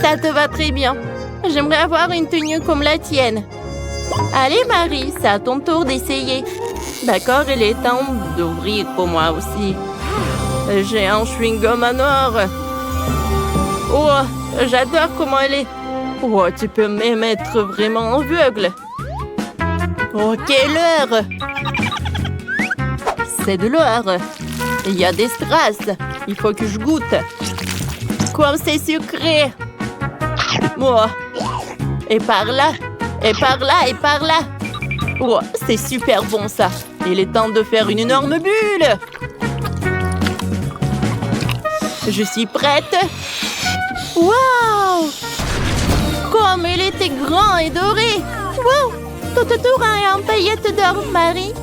S2: ça te va très bien. J'aimerais avoir une tenue comme la tienne. Allez, Marie, c'est à ton tour d'essayer. D'accord, il est temps d'ouvrir pour moi aussi. J'ai un chewing-gum en or. Oh, j'adore comment elle est. Oh, tu peux même être vraiment aveugle. Oh, quelle heure! C'est de l'or. Il y a des strass. Il faut que je goûte. Comme c'est sucré. Oh. Et par là. Et par là. Et par là. Oh, c'est super bon ça. Il est temps de faire une énorme bulle. Je suis prête. Wow! Comme il était grand et doré. Wow! Tout autour est en paillettes d'or, Marie.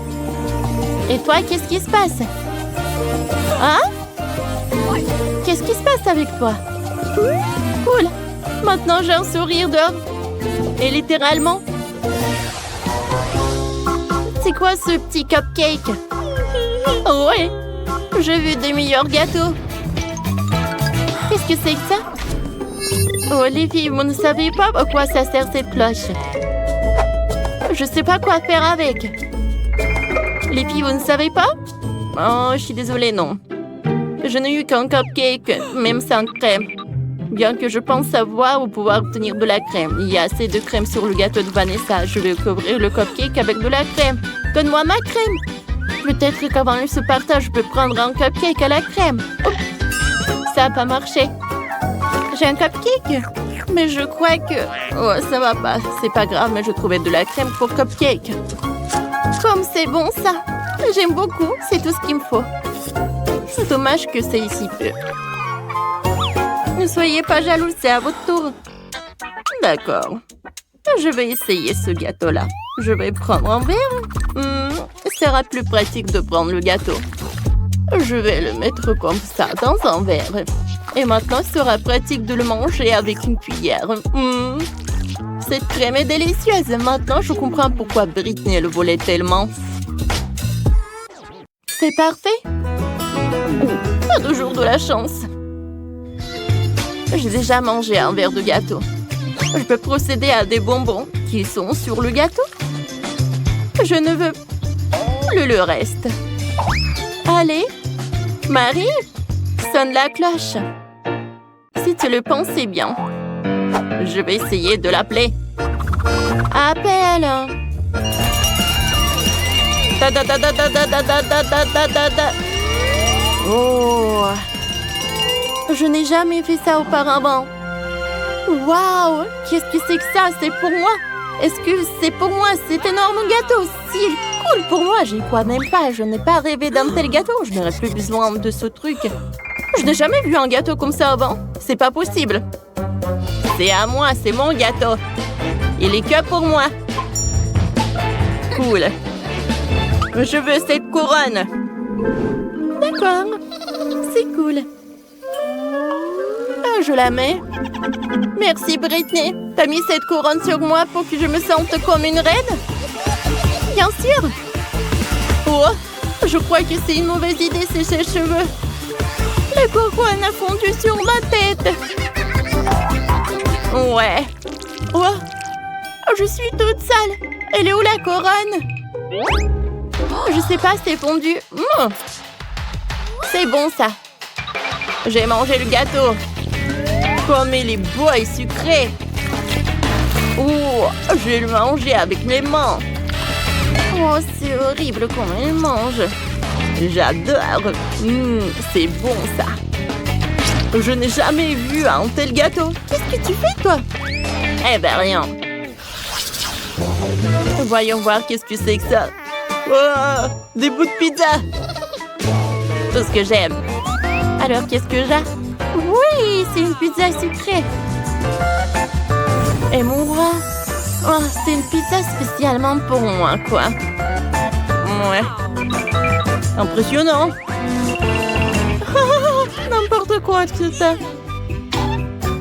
S1: Et toi, qu'est-ce qui se passe? Hein? Qu'est-ce qui se passe avec toi? Cool. Maintenant, j'ai un sourire d'or. Et littéralement. C'est quoi ce petit cupcake? Oh ouais. J'ai vu des meilleurs gâteaux. Qu'est-ce que c'est que ça? Oh les filles, vous ne savez pas à quoi ça sert cette cloche. Je sais pas quoi faire avec. Les filles, vous ne savez pas? Oh, je suis désolée, non. Je n'ai eu qu'un cupcake, même sans crème. Bien que je pense savoir ou pouvoir obtenir de la crème. Il y a assez de crème sur le gâteau de Vanessa. Je vais couvrir le cupcake avec de la crème. Donne-moi ma crème. Peut-être qu'avant ce partage, je peux prendre un cupcake à la crème. Oups. Ça n'a pas marché. J'ai un cupcake, mais je crois que... Oh, ça va pas. C'est pas grave, mais je trouvais de la crème pour cupcake. Comme c'est bon, ça. J'aime beaucoup. C'est tout ce qu'il me faut. C'est dommage que c'est ici peu. Ne soyez pas jaloux, c'est à votre tour. D'accord. Je vais essayer ce gâteau-là. Je vais prendre un verre. Ce sera plus pratique de prendre le gâteau. Je vais le mettre comme ça dans un verre. Et maintenant, ce sera pratique de le manger avec une cuillère. Cette crème est délicieuse. Maintenant, je comprends pourquoi Britney le volait tellement. C'est parfait. Pas toujours de la chance. J'ai déjà mangé un verre de gâteau. Je peux procéder à des bonbons qui sont sur le gâteau. Je ne veux plus le reste. Allez, Marie, sonne la cloche. Si tu le pensais bien. Je vais essayer de l'appeler. Appelle. Oh. Je n'ai jamais fait ça auparavant. Waouh! Qu'est-ce que c'est que ça? C'est pour moi? Est-ce que c'est pour moi cet énorme gâteau? Si cool pour moi, j'y crois même pas. Je n'ai pas rêvé d'un tel gâteau. Je n'aurais plus besoin de ce truc. Je n'ai jamais vu un gâteau comme ça avant. C'est pas possible. C'est à moi, c'est mon gâteau. Il est que pour moi. Cool. Je veux cette couronne. D'accord. C'est cool. Je la mets. Merci, Britney. T'as mis cette couronne sur moi pour que je me sente comme une reine? Bien sûr. Oh, je crois que c'est une mauvaise idée, ces cheveux. La couronne a fondu sur ma tête. Ouais. Oh, je suis toute sale. Elle est où la couronne? Je sais pas, c'est fondu. C'est bon, ça. J'ai mangé le gâteau. Comme il est beau et sucré. Oh, je vais le manger avec mes mains. Oh, c'est horrible comment il mange. J'adore. C'est bon, ça. Je n'ai jamais vu un tel gâteau. Qu'est-ce que tu fais, toi? Eh ben, rien. Voyons voir qu'est-ce que c'est que ça. Oh, des bouts de pizza. Tout ce que j'aime. Alors, qu'est-ce que j'ai? Oui, c'est une pizza sucrée. Et mon roi? Oh, c'est une pizza spécialement pour moi, quoi. Ouais. Impressionnant. Oh, n'importe quoi, tout ça.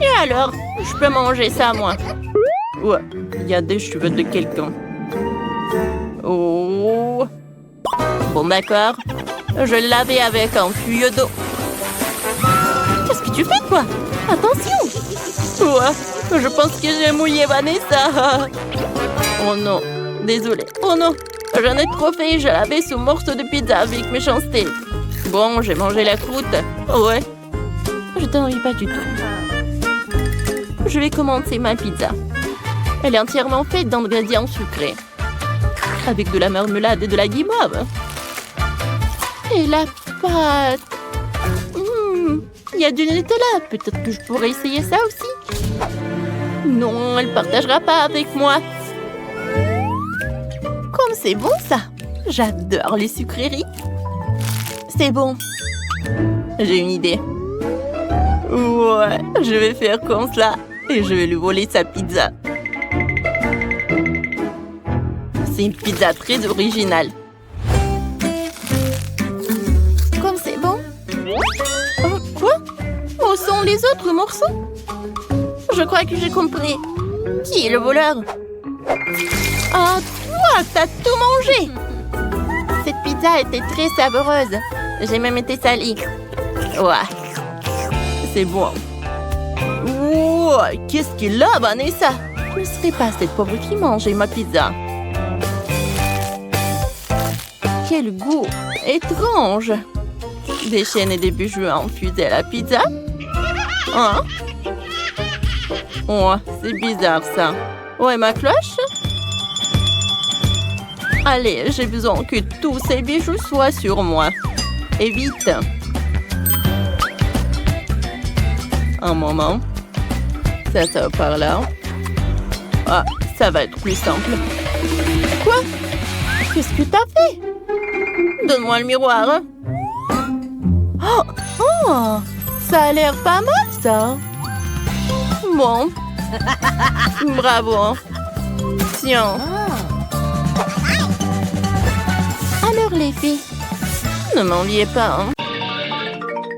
S1: Et alors, je peux manger ça, moi? Ouais, il y a des cheveux de quelqu'un. Oh. Bon, d'accord. Je l'ai lavé avec un tuyau d'eau. Qu'est-ce que tu fais, toi? Attention! Ouais, je pense que j'ai mouillé Vanessa. Oh non, désolée. Oh non, j'en ai trop fait. Je l'avais sous morceau de pizza avec méchanceté. Bon, j'ai mangé la croûte. Ouais. Je t'en envie pas du tout. Je vais commencer ma pizza. Elle est entièrement faite d'ingrédients sucrés. Avec de la marmelade et de la guimauve. Et la pâte. Il y a du Nutella. Peut-être que je pourrais essayer ça aussi. Non, elle ne partagera pas avec moi. Comme c'est bon, ça. J'adore les sucreries. C'est bon. J'ai une idée. Ouais, je vais faire comme cela. Et je vais lui voler sa pizza. C'est une pizza très originale. sont les autres morceaux? Je crois que j'ai compris. Qui est le voleur? Ah, toi, t'as tout mangé! Cette pizza était très savoureuse. J'ai même été salie. Ouais. C'est bon. Wow, qu'est-ce qu'il a, Vanessa? Je ne serais pas cette pauvre qui mangeait ma pizza. Quel goût étrange! Des chaînes et des bijoux infusés à la pizza? Hein? Oh, c'est bizarre ça. Où est ma cloche? Allez, j'ai besoin que tous ces bijoux soient sur moi. Et vite! Un moment. Ça va par là. Ah, ça va être plus simple. Quoi? Qu'est-ce que t'as fait? Donne-moi le miroir. Oh, ça a l'air pas mal, ça. Bon. Bravo. Tiens. Alors, les filles, ne m'enviez pas, hein.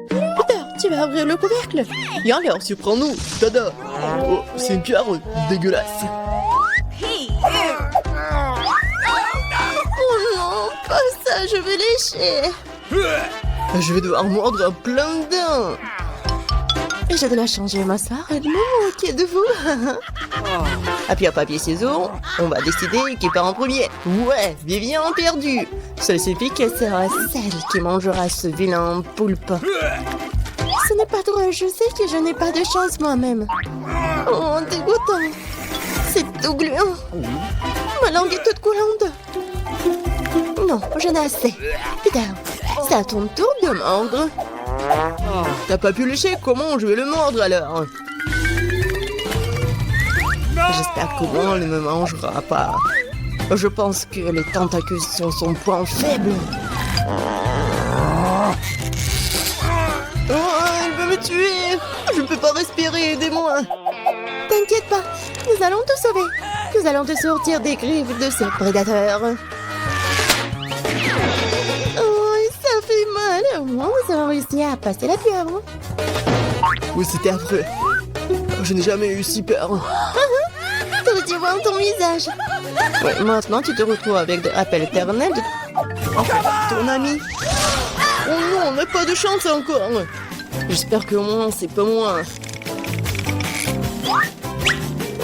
S2: Peter, tu vas ouvrir le couvercle. Viens alors, surprends-nous. Tada. Oh, c'est une cuillère dégueulasse.
S1: Oh non, pas ça, je vais lécher.
S2: Je vais devoir mordre plein de dents.
S1: Et je dois changer ma soeur et de me moquer de vous.
S2: À pierre, papier, ciseaux, on va décider qui part en premier. Ouais, Vivian perdu. Ça signifie qu'elle sera celle qui mangera ce vilain poulpe.
S1: Ce n'est pas drôle, je sais que je n'ai pas de chance moi-même. Oh, dégoûtant. C'est tout gluant. Ma langue est toute coulante. Non, j'en ai assez. Peter, c'est à ton tour de mordre.
S2: T'as pas pu lécher? Comment je vais le mordre alors? J'espère que moi, ne me mangera pas. Je pense que les tentacules sont son point faible. Oh, elle veut me tuer. Je ne peux pas respirer, aidez-moi.
S1: T'inquiète pas, nous allons te sauver. Nous allons te sortir des griffes de ces prédateurs. Oh, ça fait mal. Au moins, nous avons réussi à passer la pieuvre.
S2: Oui, c'était affreux. Je n'ai jamais eu si peur.
S1: T'aurais dû voir ton visage.
S2: Ouais, maintenant, tu te retrouves avec des rappels éternels de... Enfin, ton ami. Oh non, on n'a pas de chance encore. J'espère qu'au moins, c'est pas moi.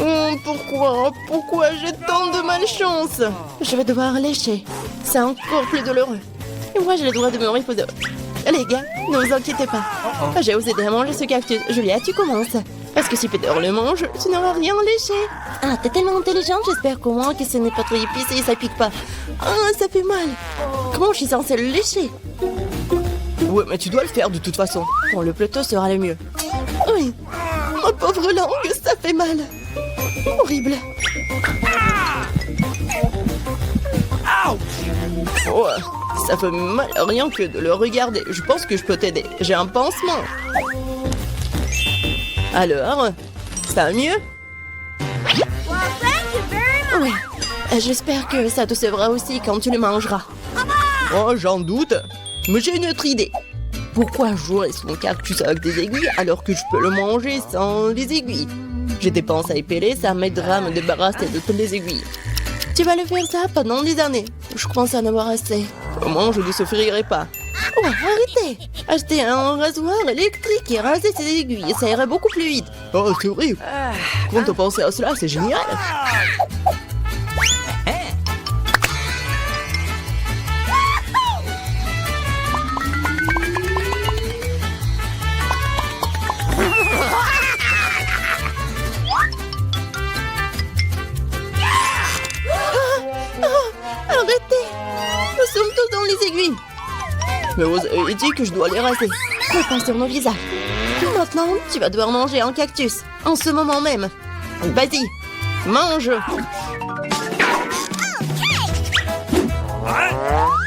S2: Oh, pourquoi j'ai tant de malchance?
S1: Je vais devoir lécher. C'est encore plus douloureux. Et moi, j'ai le droit de me reposer.
S2: Les gars, ne vous inquiétez pas. J'ai osé de manger ce cactus. Julia, tu commences. Parce que si Peter le mange, tu n'auras rien léché.
S1: Ah, t'es tellement intelligente, j'espère qu'au moins que ce n'est pas trop épicé et ça pique pas.
S2: Ah, ça fait mal.
S1: Comment je suis censée le lécher?
S2: Ouais, mais tu dois le faire de toute façon.
S1: Bon, le plateau sera le mieux.
S2: Oui. Ma pauvre langue, ça fait mal. Horrible. Oh, ça fait mal rien que de le regarder. Je pense que je peux t'aider. J'ai un pansement. Alors, ça va mieux?
S1: Oui. J'espère que ça te sauvera aussi quand tu le mangeras.
S2: Oh, j'en doute. Mais j'ai une autre idée. Pourquoi jouer son cactus avec des aiguilles alors que je peux le manger sans les aiguilles? J'ai des pinces à épeler, ça m'aidera à me débarrasser de toutes les aiguilles.
S1: Tu vas le faire ça pendant des années. Je commence à en avoir assez.
S2: Au moins, je ne souffrirai pas.
S1: Oh, arrêtez! Achetez un rasoir électrique et rasez ces aiguilles, ça irait beaucoup plus vite.
S2: Oh, c'est horrible. Quand on pense à cela, c'est génial.
S1: Arrêtez! Nous sommes tous dans les aiguilles.
S2: Mais vous avez dit que je dois les raser.
S1: Mais pas sur nos visages. Maintenant, tu vas devoir manger un cactus. En ce moment même.
S2: Vas-y, mange.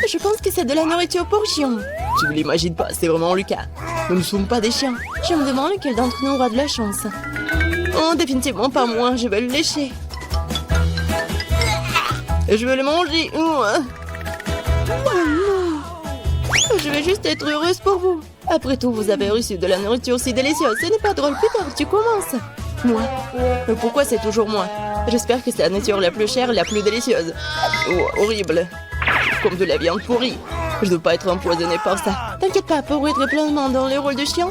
S1: Je pense que c'est de la nourriture pour chiens.
S2: Tu ne l'imagines pas, c'est vraiment le cas. Nous ne sommes pas des chiens.
S1: Je me demande lequel d'entre nous aura de la chance.
S2: Oh, définitivement pas moi, je vais le lécher. Je vais le manger.
S1: Oh non! Je vais juste être heureuse pour vous.
S2: Après tout, vous avez reçu de la nourriture si délicieuse. Ce n'est pas drôle. Plus tard, tu commences. Moi? Mais pourquoi c'est toujours moi? J'espère que c'est la nourriture la plus chère et la plus délicieuse. Oh, horrible. Comme de la viande pourrie. Je ne dois pas être empoisonné par ça. T'inquiète pas, pour être pleinement dans le rôle de chien,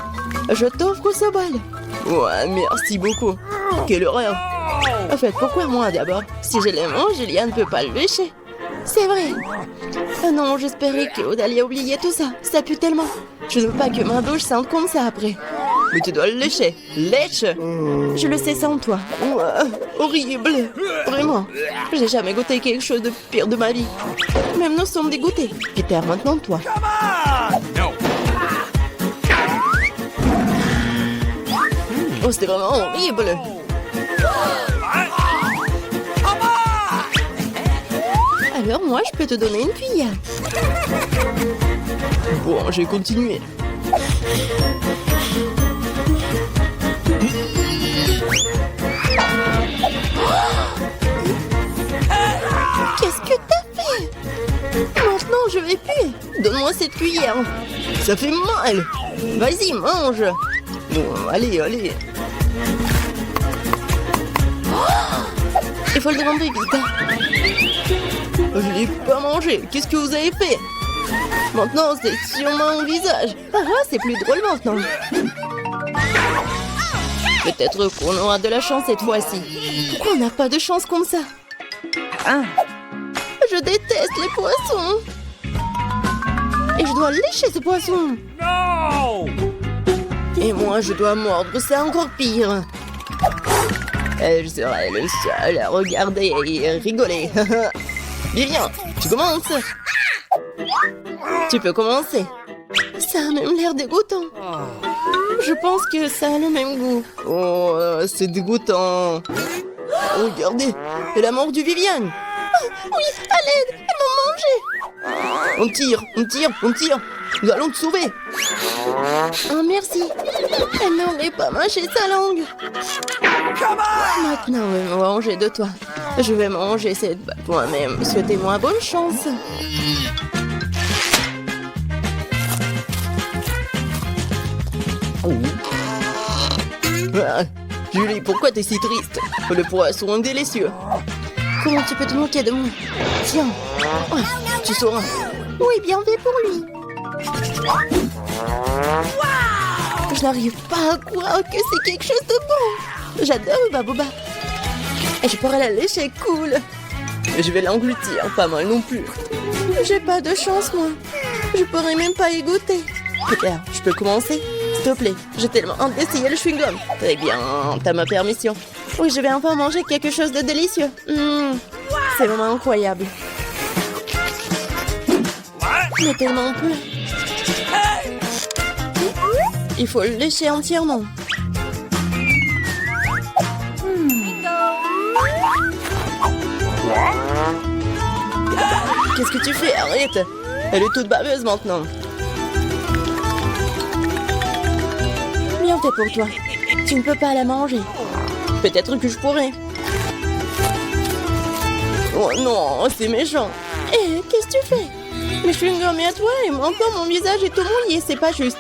S2: je t'offre ce bol. Ouais, merci beaucoup. Quelle horreur. En fait, pourquoi moi d'abord? Si je les mange, Julia ne peut pas le lécher. C'est vrai. Oh non, j'espérais que Odalie a oublié tout ça. Ça pue tellement. Je ne veux pas que ma bouche sente comme ça après. Mais tu dois le lécher. Lèche. Je le sais sans toi. Horrible. Vraiment. J'ai jamais goûté quelque chose de pire de ma vie. Même nous sommes dégoûtés. Peter, maintenant toi. Oh, c'était vraiment horrible. Alors moi, je peux te donner une cuillère. Bon, j'ai continué. Qu'est-ce que t'as fait? Maintenant, je vais plus. Donne-moi cette cuillère. Ça fait mal. Vas-y, mange. Bon, allez, allez. Il faut le demander vite. Je l'ai pas mangé. Qu'est-ce que vous avez fait? Maintenant, c'est sur mon visage. Ah, c'est plus drôle maintenant. Peut-être qu'on aura de la chance cette fois-ci. Pourquoi on n'a pas de chance comme ça? Je déteste les poissons. Et je dois lécher ce poisson. Et moi, je dois mordre. C'est encore pire. Je serai le seul à regarder et rigoler. Viens, tu commences. Tu peux commencer. Ça a même l'air dégoûtant. Je pense que ça a le même goût. Oh, c'est dégoûtant. Regardez, elle a mordu Viviane. Oui, à l'aide, elle m'a mangé. On tire, on tire, on tire. Nous allons te sauver. Oh, merci. Elle n'aurait pas mâché sa langue. Maintenant, je vais manger de toi. Je vais manger cette batte moi-même. Souhaitez-moi bonne chance. Ah, Julie, pourquoi t'es si triste? Le poisson est délicieux. Comment tu peux te moquer de moi? Tiens, oh, tu sauras. Oui, bien fait pour lui. Je n'arrive pas à croire que c'est quelque chose de bon. J'adore Baboba. Et je pourrais la lécher, cool. Je vais l'engloutir, pas mal non plus. J'ai pas de chance, moi. Je pourrais même pas y goûter. Peter, je peux commencer? S'il te plaît, j'ai tellement hâte d'essayer le chewing-gum. Très bien, t'as ma permission. Oui, je vais enfin manger quelque chose de délicieux. C'est vraiment incroyable. Mais tellement peu. Il faut le lécher entièrement. Qu'est-ce que tu fais? Arrête! Elle est toute baveuse maintenant. Bien fait pour toi. Tu ne peux pas la manger. Peut-être que je pourrais. Oh non, c'est méchant. Eh, qu'est-ce que tu fais? Le chewing-gum est à toi et maintenant mon visage est tout mouillé, c'est pas juste.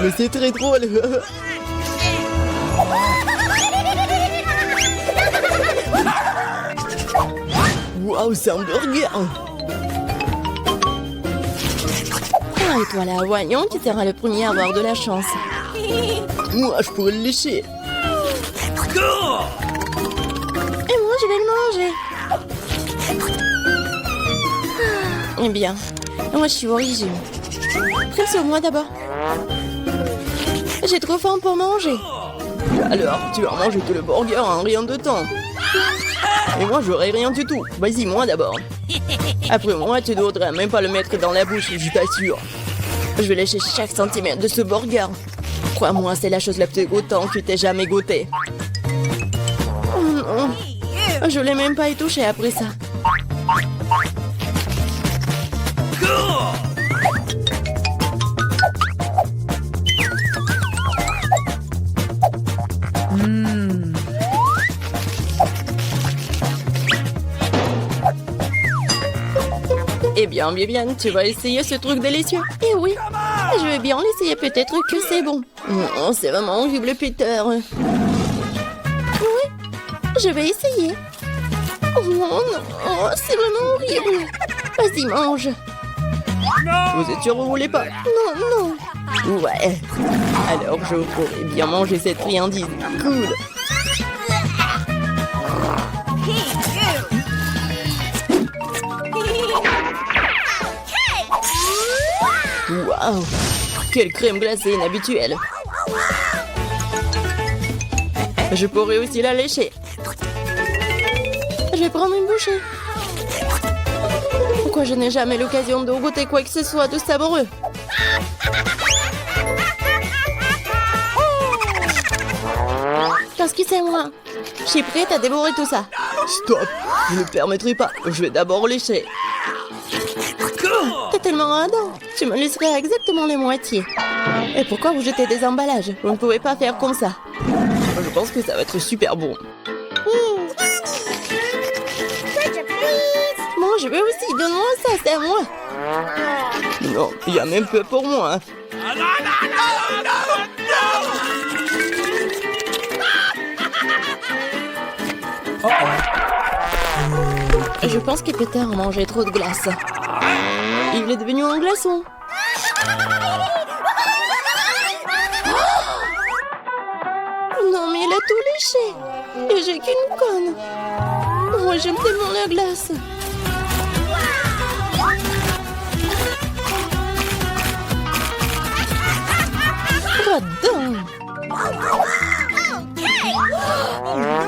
S2: Mais c'est très drôle. Waouh, c'est un burger. Ah, et toi là, voyons qui sera le premier à avoir de la chance. Moi, je pourrais le lécher. Et moi, je vais le manger. Eh bien, moi, je suis au régime. Prends sur moi d'abord. J'ai trop faim pour manger. Alors, tu vas manger tout le burger en rien de temps. Et moi, j'aurai rien du tout. Vas-y, moi d'abord. Après moi, tu ne voudrais même pas le mettre dans la bouche, je t'assure. Je vais lécher chaque centimètre de ce burger. Crois-moi, c'est la chose la plus dégoûtante que tu t'aies jamais goûtée. Oh non. Je l'ai même pas y touché après ça.
S1: Eh bien, Viviane, tu vas essayer ce truc délicieux? Eh oui, je vais bien l'essayer, peut-être que c'est bon. Non, c'est vraiment horrible, Peter. Oui, je vais essayer. Oh non, c'est vraiment horrible. Vas-y, mange. Vous êtes sûr que vous voulez pas? Non. Ouais. Alors, je pourrais bien manger cette friandise. Cool. Waouh! Quelle crème glacée inhabituelle! Je pourrais aussi la lécher. Je vais prendre une bouchée. Pourquoi je n'ai jamais l'occasion de goûter quoi que ce soit de savoureux? Parce que c'est moi. Je suis prête à dévorer tout ça. Stop! Je ne le permettrai pas. Je vais d'abord lécher. T'es tellement radin. Tu me laisserais exactement les moitiés. Et pourquoi vous jetez des emballages? Vous ne pouvez pas faire comme ça. Je pense que ça va être super bon. Moi, je veux aussi. Donne-moi ça, c'est à moi. Non, il y a même peu pour moi. Je pense que Peter a mangé trop de glace. Il est devenu un glaçon. Non, mais il a tout léché. Et j'ai qu'une conne. Moi, j'aime tellement la glace. Radin.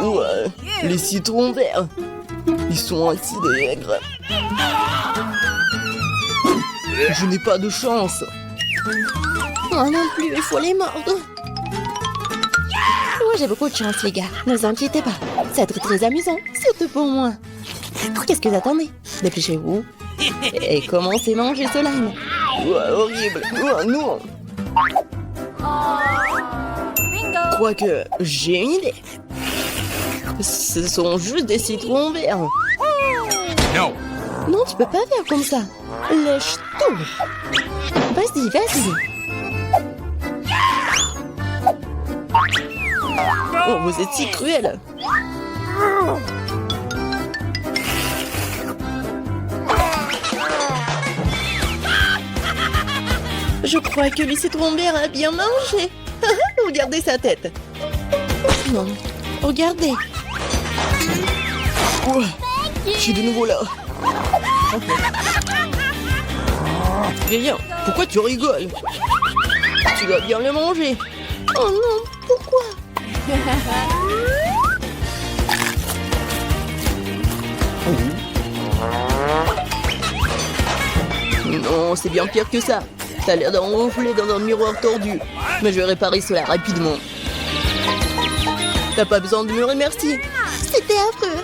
S1: Ouais, les citrons verts. Ils sont acides et aigres. Je n'ai pas de chance. Moi non plus, il faut les mordre. Moi, j'ai beaucoup de chance, les gars. Ne vous inquiétez pas. Ça va être très amusant, surtout pour moi. Qu'est-ce que vous attendez? Dépêchez-vous. Et commencez à manger ce lime. Ouais, horrible. Oh, non. Je crois que j'ai une idée. Ce sont juste des citrons verts.
S3: No.
S1: Non, tu peux pas faire comme ça. Lèche tout. Vas-y. Oh, vous êtes si cruel. Je crois que le citron vert a bien mangé. Regardez sa tête. Non, regardez. Ouais, je suis de nouveau là. Rien, pourquoi tu rigoles? Tu dois bien le manger. Oh non, pourquoi? Non, c'est bien pire que ça. T'as l'air d'en ronfler dans un miroir tordu. Mais je vais réparer cela rapidement. T'as pas besoin de me remercier. C'était affreux.